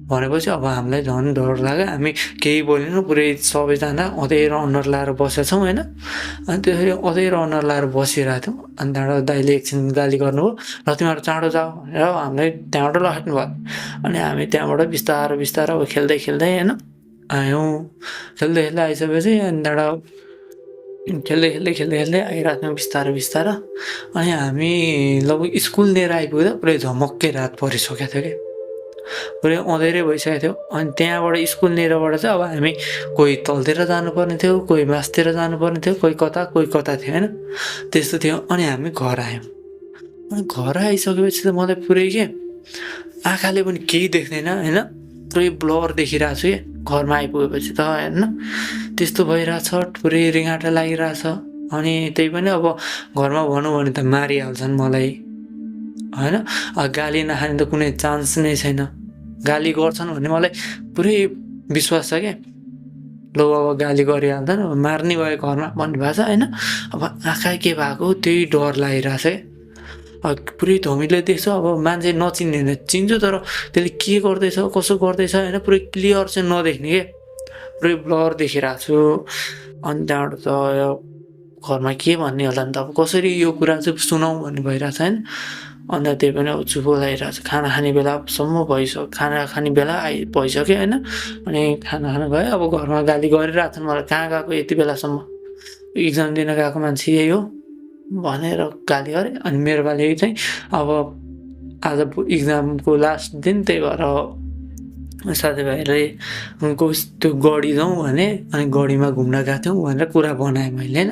भनेपछि अब हामीलाई झन् डर लाग्यो। हामी केही बोलेनौँ, पुरै सबैजना अँधेर अनुहार लाएर बसेका छौँ होइन। अनि त्यसरी अँधेर अनुहार लाएर बसिरहेको थियौँ। अनि त्यहाँबाट दाइले एकछिन गाली गर्नुभयो र तिमीहरू चाँडो जाऊ भनेर हामीलाई त्यहाँबाट लखेट्नु भयो। अनि हामी त्यहाँबाट बिस्तारो अब खेल्दै होइन आयौँ। खेल्दै आइसकेपछि अनि त्यहाँबाट खेल्दै आइरहेको थियौँ बिस्तारो। अनि हामी लगभग स्कुल लिएर आइपुग्दा पुरै झमक्कै रात परिसकेको थियो क्या, पुरै अँधेरै भइसकेको थियो। अनि त्यहाँबाट स्कुल लिएरबाट चाहिँ अब हामी कोही तलतिर जानुपर्ने थियो, कोही मासतिर जानुपर्ने थियो, कोही कता थियो होइन, त्यस्तो थियो। अनि हामी घर आयौँ। अनि घर आइसकेपछि त मलाई पुरै के आँखाले पनि केही देख्दैन होइन, पुरै ब्लर देखिरहेको छु क्या घरमा आइपुगेपछि त होइन। त्यस्तो भइरहेछ, पुरै रिङाटा लागिरहेछ। अनि त्यही पनि अब घरमा भनौँ भने त मारिहाल्छन् मलाई होइन, गाली नखाने त कुनै चान्स नै छैन। गाली गर्छन् भन्ने मलाई पुरै विश्वास छ क्या, लो अब गाली गरिहाल्छन् मार्ने भयो घरमा भन्ने भएको छ होइन। अब आँखा के भएको त्यही डर लागिरहेछ क्या। पुरै धमिलो देख्छ। अब मान्छे नचिन्ने होइन, चिन्छु तर त्यसले के गर्दैछ कसो गर्दैछ होइन पुरै क्लियर चाहिँ नदेख्ने क्या, पुरै ब्लर देखिरहेको छु। अनि त्यहाँबाट त घरमा के भन्ने होला नि त, अब कसरी यो कुरा चाहिँ सुनाउँ भन्ने भइरहेको छ होइन। अन्त त्यही पनि अब चुप लागिरहेको छ। खाना खाने बेलासम्म भइसक्यो, खाना खाने बेला भइसक्यो होइन। अनि खाना खान गयो, अब घरमा गाली गरिरहेको छन् मलाई, कहाँ गएको यति बेलासम्म, इक्जाम दिन गएको मान्छे यही हो भनेर गाली गरे। अनि मेरो पालि चाहिँ अब आज इक्जामको लास्ट दिन, त्यही भएर साथीभाइले त्यो गढी जाउँ भने, अनि गढीमा घुम्न गएको थियौँ भनेर कुरा बनाएँ मैले होइन।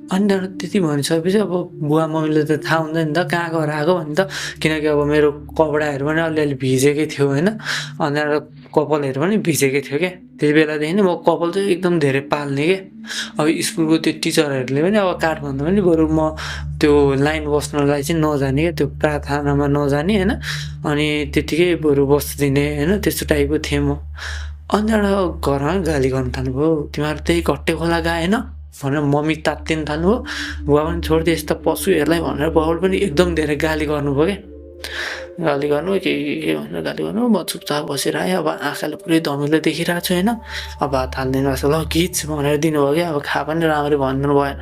अनि त्यहाँबाट त्यति भनिसकेपछि अब बुवा मम्मीले त थाहा हुँदैन नि त कहाँ गएर आएको भन्ने त, किनकि अब मेरो कपडाहरू पनि अलिअलि भिजेकै थियो होइन। अनि त्यहाँबाट कपालहरू पनि भिजेकै थियो क्या। त्यति बेलादेखि नै म कपाल चाहिँ एकदम धेरै पाल्ने क्या। अब स्कुलको त्यो टिचरहरूले पनि अब काट भन्दा पनि बरु म त्यो लाइन बस्नलाई चाहिँ नजाने क्या, त्यो प्रार्थनामा नजाने होइन। अनि त्यतिकै बरु बसिदिने होइन, त्यस्तो टाइपको थिएँ म। अनि त्यहाँबाट घरमा गाली गर्नु थाल्नुभयो, तिमीहरू त्यही घट्टे खोला गएन भनेर मम्मी तात्तिनु थाल्नुभयो। बुवा पनि छोडिदिए यस्ता पशुहरूलाई भनेर बाउले पनि एकदम धेरै गाली गर्नुभयो क्या। गाली गर्नु के भनेर गाली गर्नु, म चुपचाप बसेर आएँ। अब आँखाले पुरै धमिलो देखिरहेको छु होइन। अब भात हालिदिनु भएको छ, ल घिच भनेर दिनुभयो क्या। अब खा पनि राम्ररी भन्नु भएन,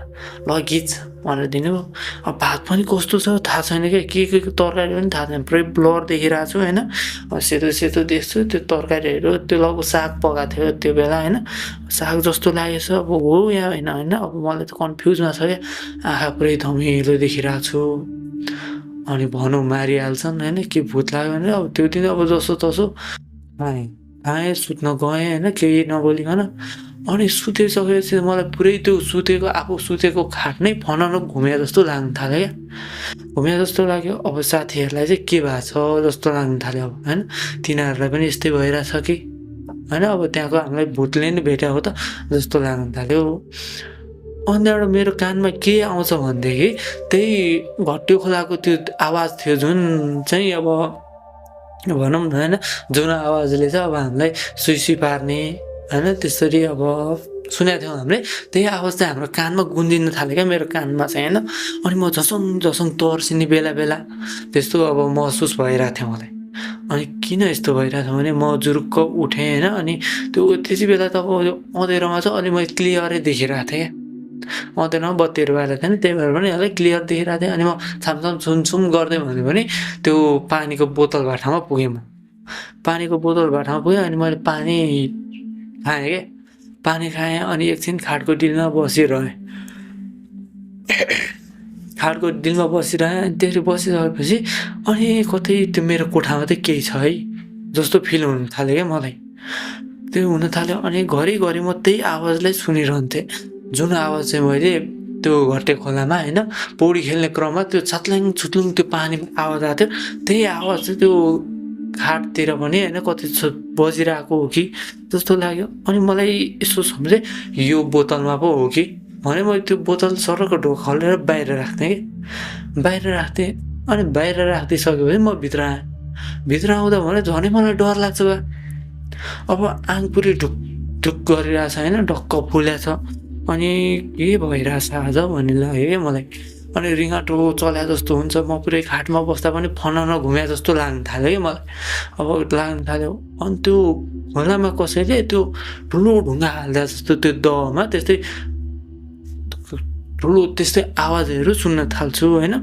ल घिच भनेर दिनुभयो। अब भात पनि कस्तो छ थाहा छैन क्या, के तरकारी पनि थाहा छैन, पुरै ब्लर देखिरहेको छु होइन। अब सेतो सेतो देख्छु, त्यो तरकारीहरू त्यो लगभग साग पकाएको थियो त्यो बेला होइन। साग जस्तो लागेछ, अब हो या होइन होइन। अब मलाई त कन्फ्युजमा छ क्या, आँखा पुरै धमिलो देखिरहेको छु। अनि भनौँ मारिहाल्छन् होइन, के भूत लाग्यो भनेर। अब त्यो दिन अब जसो तसो खाएँ सुत्न गएँ होइन, केही नबोलिकन। अनि सुतिसकेपछि मलाई पुरै त्यो सुतेको आफू सुतेको खाट नै फनन घुमे जस्तो लाग्नु थाल्यो क्या, घुमे जस्तो लाग्यो। अब साथीहरूलाई चाहिँ के भएको छ जस्तो लाग्नु थाल्यो अब होइन, तिनीहरूलाई पनि यस्तै भइरहेछ कि होइन। अब त्यहाँको हामीलाई भूतले नै भेट्यो त जस्तो लाग्नु थाल्यो। अनि त्यहाँबाट मेरो कानमा के आउँछ भनेदेखि त्यही घट्टे खोलाको त्यो आवाज थियो जुन चाहिँ अब भनौँ न होइन, जुन आवाजले चाहिँ अब हामीलाई सुई पार्ने होइन, त्यसरी अब सुनेको थियौँ हामीले। त्यही आवाज चाहिँ हाम्रो कानमा गुन्जिन थाल्यो क्या, मेरो कानमा चाहिँ होइन। अनि म झसङ तर्सिने बेला बेला त्यस्तो अब महसुस भइरहेको थियो मलाई। अनि किन यस्तो भइरहेको छ भने म जुरुक्क उठेँ होइन। अनि त्यो त्यति बेला त अब अँधेरोमा चाहिँ अलि मैले क्लियरै देखिरहेको थिएँ क्या, अँधेरोमा बत्तीहरू बालेको थिएन, त्यही भएर पनि अलिक क्लियर देखिरहेको थिएँ। अनि म छामछाम छुमछुम गर्दै भने पनि त्यो पानीको बोतल भाटामा पुगेँ। म पानीको बोतल भाटामा पुगेँ, अनि मैले पानी खाएँ क्या, पानी खाएँ। अनि एकछिन खाटको डिलमा बसिरहेँ, खाटको डिलमा बसिरहेँ। अनि त्यसरी बसिसकेपछि अनि कतै त्यो मेरो कोठामा चाहिँ केही छ है जस्तो फिल हुन थाल्यो क्या मलाई, त्यो हुन थाल्यो। अनि घरिघरि म त्यही आवाजलाई सुनिरहन्थेँ, जुन आवाज चाहिँ मैले त्यो घट्टे खोलामा होइन पौडी खेल्ने क्रममा त्यो छत्ल्याङ छुत्लुङ त्यो पानीमा आवाज आएको थियो। त्यही आवाज चाहिँ त्यो खाटतिर पनि होइन कति बजिरहेको हो कि जस्तो लाग्यो। अनि मलाई यसो सम्झेँ यो बोतलमा पो हो कि भने मैले त्यो बोतल सरको ढोका खोलेर बाहिर राख्थेँ कि, बाहिर राख्थेँ। अनि बाहिर राखिदिइसकेपछि म भित्र आएँ। भित्र आउँदा भने झनै मलाई डर लाग्छ बा। अब आङ पुरै ढुक ढुक गरिरहेछ होइन, ढक्क फुलेछ। अनि के भइरहेछ आज भन्ने लाग्यो क्या मलाई। अनि रिङ्गाटो चल्या जस्तो हुन्छ, म पुरै खाटमा बस्दा पनि फनन घुमे जस्तो लाग्नु थाल्यो कि मलाई, अब लाग्नु थाल्यो। अनि त्यो खोलामा कसैले त्यो ठुलो ढुङ्गा हाल्दा जस्तो त्यो दहमा त्यस्तै ठुलो त्यस्तै आवाजहरू सुन्न थाल्छु होइन।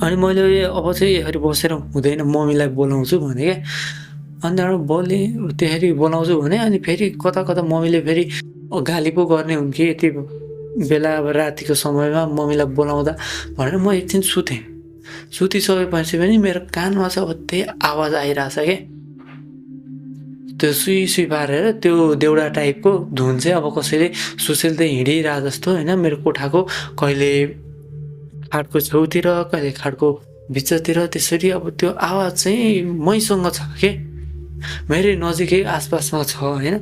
अनि मैले अब चाहिँ यसरी बसेर हुँदैन, मम्मीलाई बोलाउँछु भने क्या। अनि त्यहाँबाट बोलेँ, त्यसरी बोलाउँछु भने अनि फेरि कता कता मम्मीले फेरि गाली पो गर्ने हुन् कि यति बेला अब रातिको समयमा मम्मीलाई बोलाउँदा भनेर म एकछिन सुतेँ। सुतिसकेपछि पनि मेरो कानमा चाहिँ अब त्यही आवाज आइरहेछ क्या, त्यो सुई पारेर त्यो देउडा टाइपको धुन चाहिँ अब कसैले सुसेल्दै हिँडिरहेको जस्तो होइन मेरो कोठाको, कहिले खाटको छेउतिर कहिले खाटको भित्रतिर, त्यसरी अब त्यो आवाज चाहिँ मैसँग छ के, मेरै नजिकै आसपासमा छ होइन।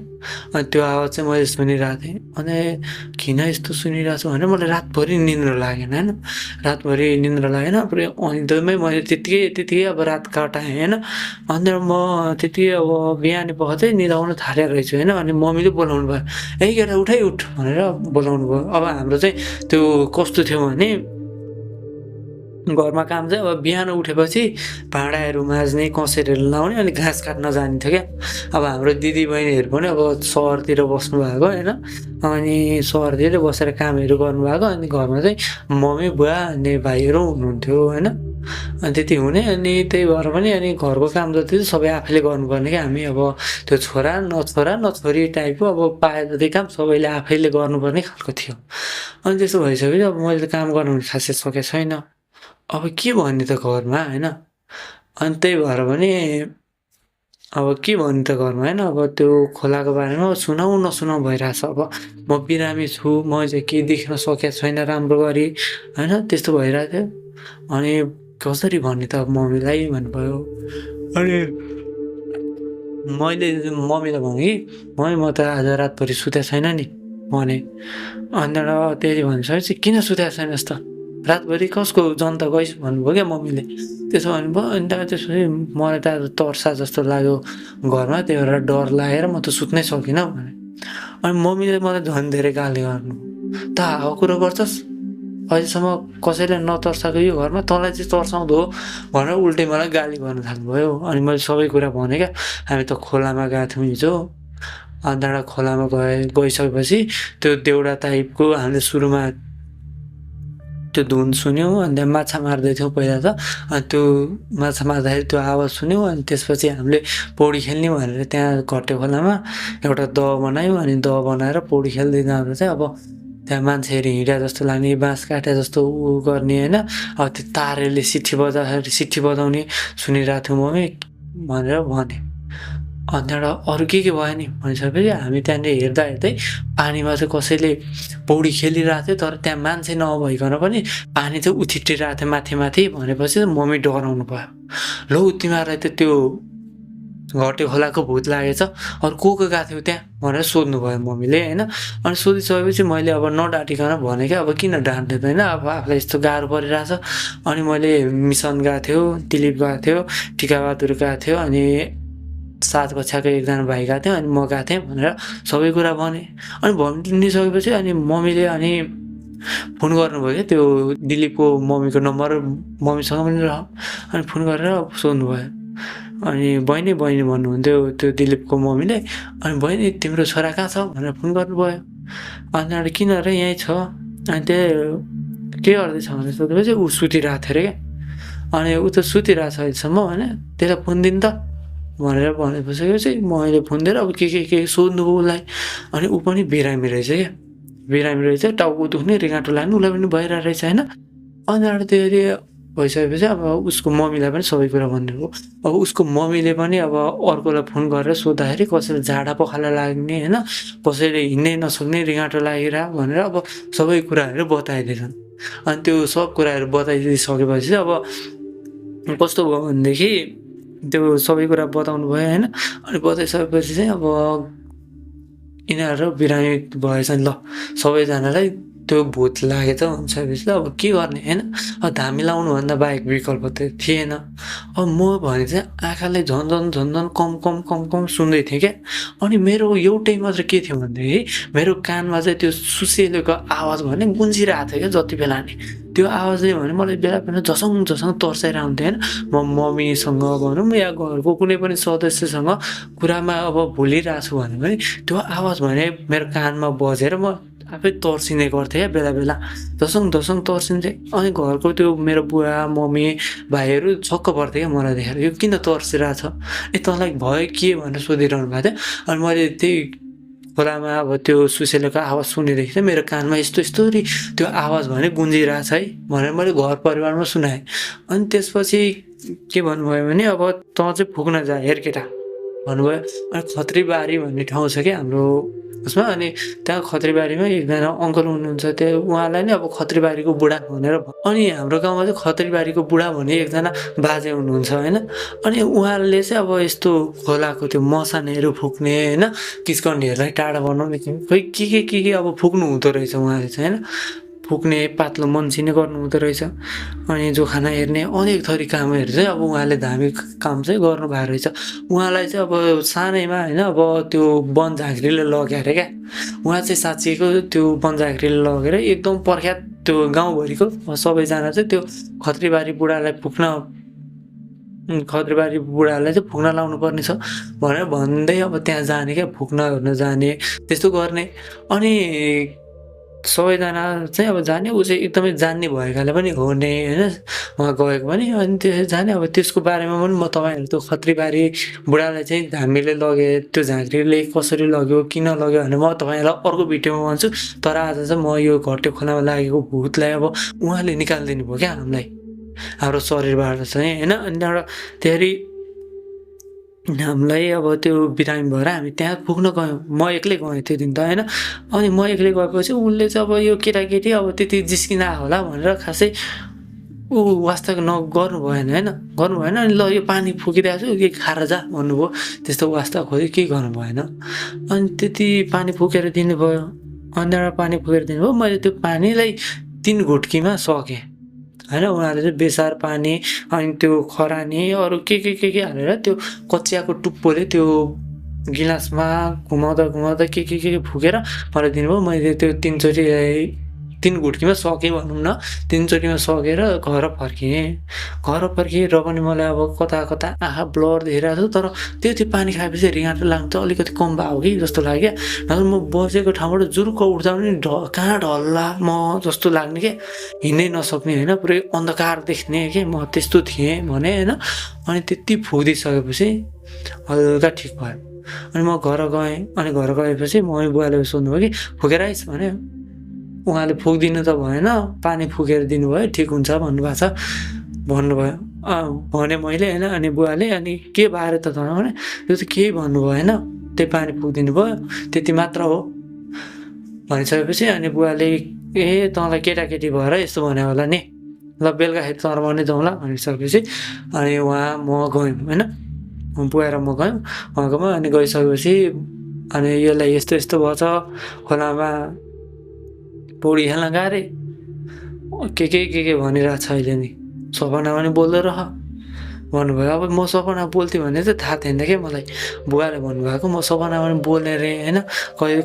अनि त्यो आवाज चाहिँ मैले सुनिरहेको थिएँ। अनि किन यस्तो सुनिरहेको छु भने मलाई रातभरि निन्द्रा लागेन होइन, रातभरि निन्द्रा लागेन। पुरै अनिन्द्रमै मैले त्यतिकै अब रात काटाएँ होइन। अनि म त्यतिकै अब बिहान पख चाहिँ निदाउन थालेको रहेछु होइन। अनि मम्मीले बोलाउनु भयो, ए केटा उठै उठ भनेर बोलाउनु भयो। अब हाम्रो चाहिँ त्यो कस्तो थियो भने घरमा काम चाहिँ अब बिहान उठेपछि भाँडाहरू माझ्ने, कसेरोहरू लाउने अनि घाँस काट्न जाने थियो क्या। अब हाम्रो दिदीबहिनीहरू पनि अब सहरतिर बस्नुभएको होइन। अनि सहरतिर बसेर कामहरू गर्नुभएको अनि घरमा चाहिँ मम्मी, बुवा अनि भाइहरू हुनुहुन्थ्यो होइन। अनि त्यति हुने अनि त्यही भएर पनि अनि घरको काम जति चाहिँ सबै आफैले गर्नुपर्ने क्या। हामी अब त्यो छोरा न छोरी टाइपको अब पाए जति काम सबैले आफैले गर्नुपर्ने खालको थियो। अनि त्यस्तो भइसकेपछि अब मैले त काम गर्नु खासै सकेको छैन। अब के भन्ने त घरमा होइन। अनि त्यही भएर पनि अब के भन्ने त घरमा होइन। अब त्यो खोलाको बारेमा सुनाउ नसुनाउ भइरहेछ। अब म बिरामी छु, म चाहिँ केही देख्न सकेको छैन राम्रो गरी होइन, त्यस्तो भइरहेको थियो। अनि कसरी भन्ने त अब मम्मीलाई भन्नुभयो। अनि मैले मम्मीलाई भनेँ कि मम्मी म त आज रातभरि सुतेको छैन नि भने। अनि त्यहाँबाट त्यसले भनिसकेपछि किन सुतेको छैनस् त, रातभरि कसको जनता गइस् भन्नुभयो क्या मम्मीले। त्यसो भन्नुभयो। अनि त्यहाँबाट त्यसपछि मलाई त आज तर्सा जस्तो लाग्यो घरमा, त्यही भएर डर लागेर म त सुत्नै सकिनँ भने। अनि मम्मीले मलाई झन् धेरै गाली गर्नु, त हावा कुरो गर्छस्, अहिलेसम्म कसैले नतर्साएको यो घरमा तँलाई चाहिँ तर्साउँदो हो भनेर उल्टै मलाई गाली गर्न थाल्नुभयो। अनि मैले सबै कुरा भनेँ क्या। हामी त खोलामा गएको थियौँ हिजो। अनि त्यहाँबाट खोलामा गइसकेपछि त्यो देउडा टाइपको हामीले सुरुमा त्यो धुन सुन्यौँ। अनि त्यहाँ माछा मार्दै थियौँ पहिला त। अनि त्यो माछा मार्दाखेरि त्यो आवाज सुन्यौँ। अनि त्यसपछि हामीले पौडी खेल्ने भनेर त्यहाँ घटे खोलामा एउटा दह बनायौँ। अनि दह बनाएर पौडी खेल्दै जाँदा चाहिँ अब त्यहाँ मान्छेहरू हिँडा जस्तो लाग्ने, बाँस काटे जस्तो उ गर्ने होइन। अब त्यो तारहरूले सिट्ठी बजाउने सुनिरहेको थियौँ मम्मी भनेर भने। अनि त्यहाँबाट अरू के भयो नि भनिसकेपछि हामी त्यहाँनिर हेर्दा हेर्दै पानीमा चाहिँ कसैले पौडी खेलिरहेको थियो, तर त्यहाँ मान्छे नभइकन पनि पानी चाहिँ उथिटिरहेको थियो माथि माथि भनेपछि मम्मी डराउनु भयो। लौ तिमीहरूलाई त त्यो घटे खोलाको भूत लागेछ, अरू को गएको थियो त्यहाँ भनेर सोध्नुभयो मम्मीले होइन। अनि सोधिसकेपछि मैले अब नडाँटिकन भने क्या, अब किन डाँट्ने त होइन, अब आफूलाई यस्तो गाह्रो परिरहेछ। अनि मैले मिसन गएको थियो, दिलीप गएको थियो, टिकाबहादुर गएको थियो, अनि 7 कक्षाको एकजना भाइ गएको थियो, अनि म गएको थिएँ भनेर सबै कुरा भने। अनि भनिसकेपछि अनि मम्मीले अनि फोन गर्नुभयो क्या, त्यो दिलीपको मम्मीको नम्बर मम्मीसँग पनि रह। अनि फोन गरेर सोध्नुभयो। अनि बहिनी भन्नुहुन्थ्यो त्यो दिलीपको मम्मीले। अनि बहिनी तिम्रो छोरा कहाँ छ भनेर फोन गर्नुभयो। अनि त्यहाँबाट किन र यहीँ छ, अनि त्यो के गर्दैछ भनेर सोधेपछि ऊ सुतिरहेको थियो अरे क्या। अनि ऊ त सुतिरहेको छ अहिलेसम्म होइन, त्यसलाई फोन दिनु त भनेर भनेपछि चाहिँ मैले फोन दिएर अब के सोध्नुभयो उसलाई। अनि ऊ पनि बिरामी रहेछ क्या, बिरामी रहेछ, टाउको दुख्ने, रिगाटो लाग्ने उसलाई पनि भइरहेको रहेछ होइन। अनि त्यहाँबाट त्यो भइसकेपछि अब उसको मम्मीलाई पनि सबै कुरा भनिदिएको। अब उसको मम्मीले पनि अब अर्कोलाई फोन गरेर सोद्धाखेरि कसैले झाडा पखाला लाग्ने होइन, कसैले हिँड्नै नसक्ने, रिगाटो लागेर भनेर अब सबै कुराहरू बताइदिएछन्। अनि त्यो सब कुराहरू बताइदिइसकेपछि अब कस्तो भयो भनेदेखि त्यो सबै कुरा बताउनु भयो होइन। अनि बताइसकेपछि चाहिँ अब यिनीहरू बिरामी भएछन्। ल सबैजनालाई त्यो भूत लागेछ भनिसकेपछि अब के गर्ने होइन। अब धामी लाउनुभन्दा बाहेक विकल्प त थिएन। अब म भने चाहिँ आँखाले झन् कम सुन्दै थिएँ क्या। अनि मेरो एउटै मात्र के थियो भनेदेखि मेरो कानमा चाहिँ त्यो सुसेलेको आवाज भने गुन्जिरहेको थियो क्या जति बेला नि। त्यो आवाजले भने मलाई बेला बेला झसङ तर्साएर आउँथ्यो होइन। म मम्मीसँग भनौँ या घरको कुनै पनि सदस्यसँग कुरामा अब भुलिरहेको छु भने पनि त्यो आवाज भने मेरो कानमा बजेर म आफै तर्सिने गर्थेँ क्या बेला बेला, झसङ तर्सिन्थेँ। अनि घरको त्यो मेरो बुवा मम्मी भाइहरू छक्क पर्थ्यो क्या मलाई देखेर, यो किन तर्सिरहेको छ, तँलाई भयो के भनेर सोधिरहनु भएको थियो। अनि मैले त्यही खोलामा अब त्यो सुसेलेको आवाज सुनेदेखि चाहिँ मेरो कानमा यस्तोरी त्यो आवाज भने गुन्जिरहेछ है भनेर मैले घर परिवारमा सुनाएँ। अनि त्यसपछि के भन्नुभयो भने अब तँ चाहिँ फुक्न जा हेर केटा भन्नुभयो। अनि खत्रीबारी भन्ने ठाउँ छ क्या हाम्रो उसमा। अनि त्यहाँ खत्रीबारीमा एकजना अङ्कल हुनुहुन्छ, त्यो उहाँलाई नै अब खत्रीबारीको बुढा भनेर अनि हाम्रो गाउँमा चाहिँ खत्रीबारीको बुढा भन्ने एकजना बाजे हुनुहुन्छ होइन। अनि उहाँले चाहिँ अब यस्तो खोलाको त्यो मसानहरू फुक्ने होइन, किस्कन्डीहरूलाई टाढा बनाउने खोइ के अब फुक्नु हुँदो रहेछ उहाँले चाहिँ होइन। फुक्ने, पातलो मन्सिने गर्नु हुँदो रहेछ। अनि जोखाना हेर्ने अनेक थरी कामहरू चाहिँ अब उहाँले धामी काम चाहिँ गर्नुभएको रहेछ। उहाँलाई चाहिँ अब सानैमा होइन अब त्यो वन झाँक्रीले लग्यो अरे क्या। उहाँ चाहिँ साँच्चीको त्यो वन झाँक्रीले लगेर एकदम प्रख्यात त्यो गाउँभरिको सबैजना चाहिँ त्यो खत्रीबारी बुढालाई पुग्न लाउनु पर्ने छ भनेर भन्दै अब त्यहाँ जाने क्या, पुग्न हेर्न जाने त्यस्तो गर्ने। अनि सबैजना चाहिँ अब जाने, ऊ चाहिँ एकदमै जान्ने भएकाले पनि हो नि होइन, उहाँ गएको पनि। अनि त्यो जाने अब त्यसको बारेमा पनि म तपाईँहरू त्यो खत्रीबारी बुढालाई चाहिँ हामीले लगे, त्यो झाँक्रीले कसरी लग्यो किन लग्यो भने म तपाईँहरूलाई अर्को भिडियोमा भन्छु। तर आज चाहिँ म यो घट्टे खोलामा लागेको भूतलाई अब उहाँले निकालिदिनु भयो क्या हामीलाई, हाम्रो शरीरबाट चाहिँ होइन। अनि त्यहाँबाट त्यसरी हामीलाई अब त्यो बिरामी भएर हामी त्यहाँ पुग्न गयौँ। म एक्लै गएँ त्यो दिन त होइन। अनि म एक्लै गएपछि उनले चाहिँ अब यो केटाकेटी अब त्यति जिस्किन आयो होला भनेर खासै ऊ वास्ता गर्नु भएन होइन, गर्नु भएन। अनि ल यो पानी फुकिरहेको छु के खाएर जा भन्नुभयो, त्यस्तो वास्ता खोज्यो, केही गर्नु भएन। अनि त्यति पानी फुकेर दिनुभयो। अनि त्यहाँबाट पानी फुकेर दिनुभयो, मैले त्यो पानीलाई 3 घुट्कीमा सकेँ होइन। उनीहरूले चाहिँ बेसार पानी अनि त्यो खरानी अरू के हालेर त्यो कचियाको टुप्पोले त्यो गिलासमा घुमाउँदा के फुकेर मलाई दिनुभयो। मैले त्यो 3 घुट्कीमा सकेँ भनौँ न, 3 चोटिमा सकेर घर फर्किएँ र पनि मलाई अब कता आँखा ब्लर देखिरहेको थियो। तर त्यो पानी खाएपछि रिहाट लाग्नु चाहिँ अलिकति कम भयो कि जस्तो लाग्यो। नत्र म बसेको ठाउँबाट जुरुक्क उठ्दा पनि कहाँ ढल्ला म जस्तो लाग्ने के, हिँड्नै नसक्ने होइन, पुरै अन्धकार देख्ने के, म त्यस्तो थिएँ भने होइन। अनि त्यति फुकिदिइसकेपछि हल्का ठिक भयो। अनि म घर गएँ। अनि घर गएपछि मम्मी बुवाले सोध्नुभयो कि फुकेर आइस् भने, उहाँले फुकिदिनु त भएन, पानी फुकेर दिनुभयो ठिक हुन्छ भन्नुभयो भने मैले होइन। अनि बुवाले अनि के बारे त भने त्यो त केही भन्नु भएन, त्यही पानी फुकिदिनु भयो त्यति मात्र हो भनिसकेपछि अनि बुवाले ए तँलाई केटाकेटी भएर यस्तो भन्यो होला नि, ल बेलुकाखेरि तर्माउने जाउँला भनिसकेपछि अनि म गयौँ होइन, बुवा र म गयौँ उहाँकोमा। अनि गइसकेपछि अनि यसलाई यस्तो भएछ, खोलामा पौडी खेल्न गएर के भनिरहेको छ अहिले नि, सपना पनि बोल्दै रह भन्नुभयो। अब म सपना बोल्थेँ भने चाहिँ थाहा थिएन क्या मलाई, बुवाले भन्नुभएको म सपना पनि बोल्ने रे होइन,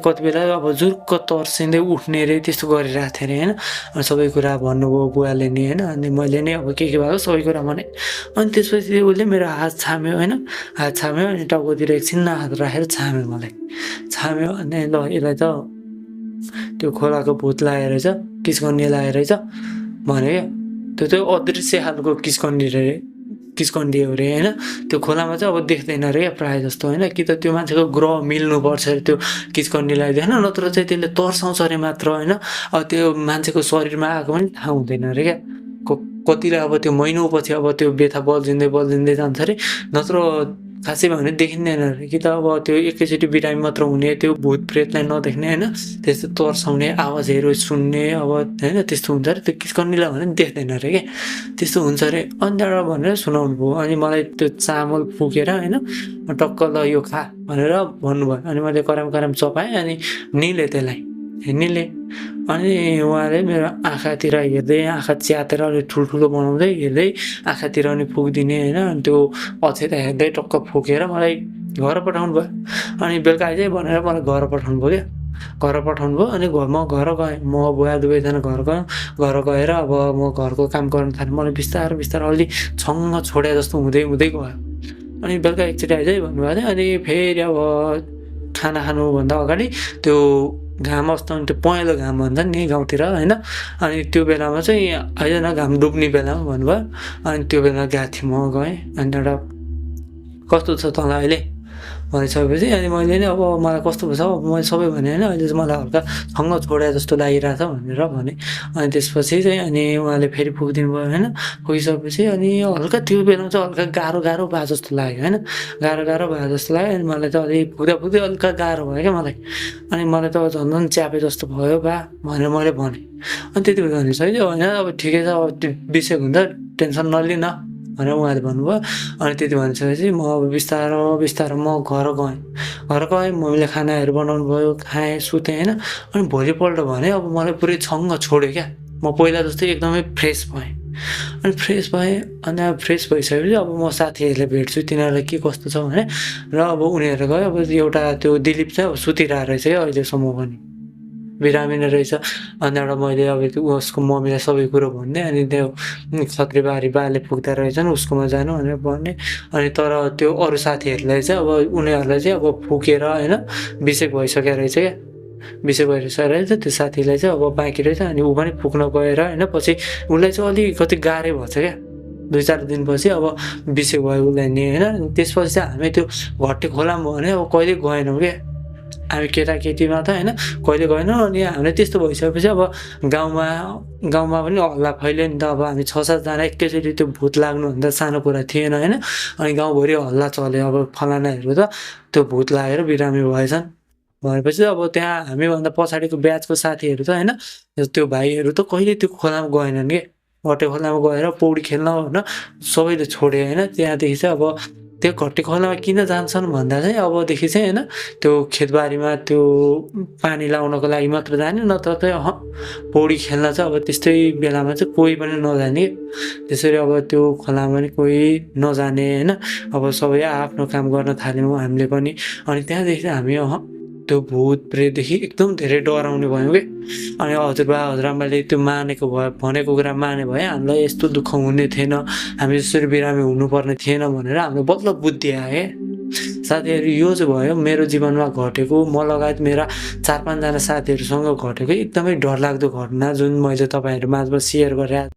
कति बेला अब जुर्क तर्सिँदै उठ्ने रे त्यस्तो गरिरहेको थिएँ अरे होइन। अनि सबै कुरा भन्नुभयो बुवाले नि होइन। अनि मैले नै अब के भएको सबै कुरा भने। अनि त्यसपछि उसले मेरो हात छाम्यो होइन, हात छाम्यो अनि टाउकोतिर एकछिन हात राखेर छाम्यो मलाई, छाम्यो। अनि ल यसलाई त त्यो खोलाको भूत लागेर रहेछ, किस्कन्डी लागेर रहेछ भन्यो क्या। त्यो अदृश्य खालको किस्कन्डी हो अरे होइन। त्यो खोलामा चाहिँ अब देख्दैन अरे क्या प्रायः जस्तो होइन, कि त त्यो मान्छेको ग्रह मिल्नुपर्छ अरे त्यो किस्कन्डीलाई देख्न, नत्र चाहिँ त्यसले तर्साउँछ अरे मात्र होइन। अब त्यो मान्छेको शरीरमा आएको पनि थाहा हुँदैन अरे क्या, कतिलाई अब त्यो महिनौपछि अब त्यो व्यथा बल्झिँदै जान्छ अरे, नत्र खासै भयो भने देखिँदैन अरे। कि त अब त्यो एकैचोटि बिरामी मात्र हुने, त्यो भूत प्रेतलाई नदेख्ने होइन, त्यस्तो तर्साउने आवाजहरू सुन्ने अब होइन त्यस्तो हुन्छ अरे। त्यो किस्कन्डीलाई भने देख्दैन अरे क्या, त्यस्तो हुन्छ अरे। अनि त्यहाँबाट भनेर सुनाउनु भयो। अनि मलाई त्यो चामल फुकेर होइन टक्क ल यो खा भनेर भन्नुभयो। अनि मैले कराम चपाएँ अनि निले त्यसलाई निले। अनि उहाँले मेरो आँखातिर हेर्दै, आँखा च्यातेर अलिक ठुल्ठुलो बनाउँदै हेर्दै आँखातिर पनि फुकिदिने होइन। अनि त्यो अक्षता हेर्दै टक्क फुकेर मलाई घर पठाउनु भयो। अनि बेलुका आइज भनेर मलाई घर पठाउनु भयो क्या, घर पठाउनु भयो। अनि म घर गएँ, म बुवा दुवैजना घर गयौँ। घर गएर अब म घरको काम गर्न थालेँ। मलाई बिस्तारो अलि छङ्ग छोडे जस्तो हुँदै गयो। अनि बेलुका एकचोटि आइज भन्नुभएको थियो। अनि फेरि अब खाना खानुभन्दा अगाडि त्यो घाम अस्ताउने त्यो पहेँलो घाम भन्छ नि गाउँतिर होइन, अनि त्यो बेलामा चाहिँ आइज घाम डुब्ने बेलामा भन्नुभयो। अनि त्यो बेला गएको थिएँ, म गएँ। अनि त्यहाँबाट कस्तो छ तँलाई अहिले भनिसकेपछि अनि मैले नि अब मलाई कस्तो छ मैले सबै भने होइन, अहिले चाहिँ मलाई हल्का छङ्ग छोडे जस्तो लागिरहेछ भनेर भने। अनि त्यसपछि चाहिँ अनि उहाँले फेरि फुकिदिनु भयो होइन। फुकिसकेपछि अनि हल्का त्यो बेलामा चाहिँ हल्का गाह्रो भए जस्तो लाग्यो होइन, गाह्रो भए जस्तो लाग्यो। अनि मलाई त अलिक फुक्दै हल्का गाह्रो भयो क्या मलाई। अनि मलाई त झन् च्यापे जस्तो भयो बा भनेर मैले भने। अनि त्यति बेला भनिसक्यो होइन, अब ठिकै छ, अब त्यो बिर्सेको हुन्छ, टेन्सन नलिन भनेर उहाँले भन्नुभयो। अनि त्यति भनिसकेपछि म अब बिस्तारो म घर गएँ। मम्मीले खानाहरू बनाउनु भयो, खाएँ, सुतेँ होइन। अनि भोलिपल्ट भने अब मलाई पुरै छङ्ग छोड्यो क्या, म पहिला जस्तै एकदमै फ्रेस भएँ। अनि फ्रेस भइसकेपछि अब म साथीहरूले भेट्छु, तिनीहरूलाई के कस्तो छ भने। र अब उनीहरू गयो। अब एउटा त्यो दिलीप चाहिँ अब सुतिरहेको रहेछ क्या अहिलेसम्म पनि, बिरामी नै रहेछ। अनि त्यहाँबाट मैले अब त्यो उसको मम्मीलाई सबै कुरो भन्ने अनि त्यो खत्रीबारी बाले पुग्दा रहेछन् उसकोमा जानु भनेर भन्ने। अनि तर त्यो अरू साथीहरूलाई चाहिँ अब उनीहरूलाई चाहिँ अब फुकेर होइन बिसेक भइसकेको रहेछ क्या। बिसे भइसकेको रहेछ त्यो साथीलाई चाहिँ अब बाँकी रहेछ अनि ऊ पनि पुग्न गएर होइन पछि उसलाई चाहिँ अलिकति गाह्रै भएछ क्या। 2-4 दिनपछि अब बिसे भयो उसलाई नि होइन। त्यसपछि चाहिँ हामी त्यो घट्टे खोलामा भने अब कहिले गएनौँ क्या। हामी केटाकेटीमा त होइन कहिले गएनौँ। अनि हामीलाई त्यस्तो भइसकेपछि अब गाउँमा पनि हल्ला फैल्यो नि त। अब हामी 6-7 जना एकैचोटि त्यो भूत लाग्नुभन्दा सानो कुरा थिएन होइन। अनि गाउँभरि हल्ला चल्यो अब फलानाहरू त त्यो भूत लागेर बिरामी भएछन् भनेपछि अब त्यहाँ हामीभन्दा पछाडिको ब्याचको साथीहरू त होइन त्यो भाइहरू त कहिले त्यो खोलामा गएनन् के। घट्टे खोलामा गएर पौडी खेल्न होइन सबैले छोडे होइन। त्यहाँदेखि चाहिँ अब त्यो घट्टे खोलामा किन जान्छन् भन्दा चाहिँ अबदेखि चाहिँ होइन त्यो खेतबारीमा त्यो पानी लाउनको लागि मात्र जाने नत्र चाहिँ पौडी खेल्न चाहिँ अब त्यस्तै बेलामा चाहिँ कोही पनि नजाने। त्यसरी अब त्यो खोलामा पनि कोही नजाने होइन। अब सबै आफ्नो काम गर्न थाल्यौँ हामीले पनि। अनि त्यहाँदेखि चाहिँ हामी त्यो भूत प्रेतदेखि एकदम धेरै डराउने भयौँ क्या। अनि हजुरबा हजुरआमाले त्यो मानेको भए भनेको कुरा माने भए हामीलाई यस्तो दुःख हुने थिएन, हामी यसरी बिरामी हुनुपर्ने थिएन भनेर हामीलाई बल्ल बुद्धि आयो क्या। साथीहरू यो चाहिँ भयो मेरो जीवनमा घटेको म लगायत मेरा 4-5 जना साथीहरूसँग घटेको एकदमै डरलाग्दो घटना जुन मैले तपाईँहरू माझमा सेयर गरेँ।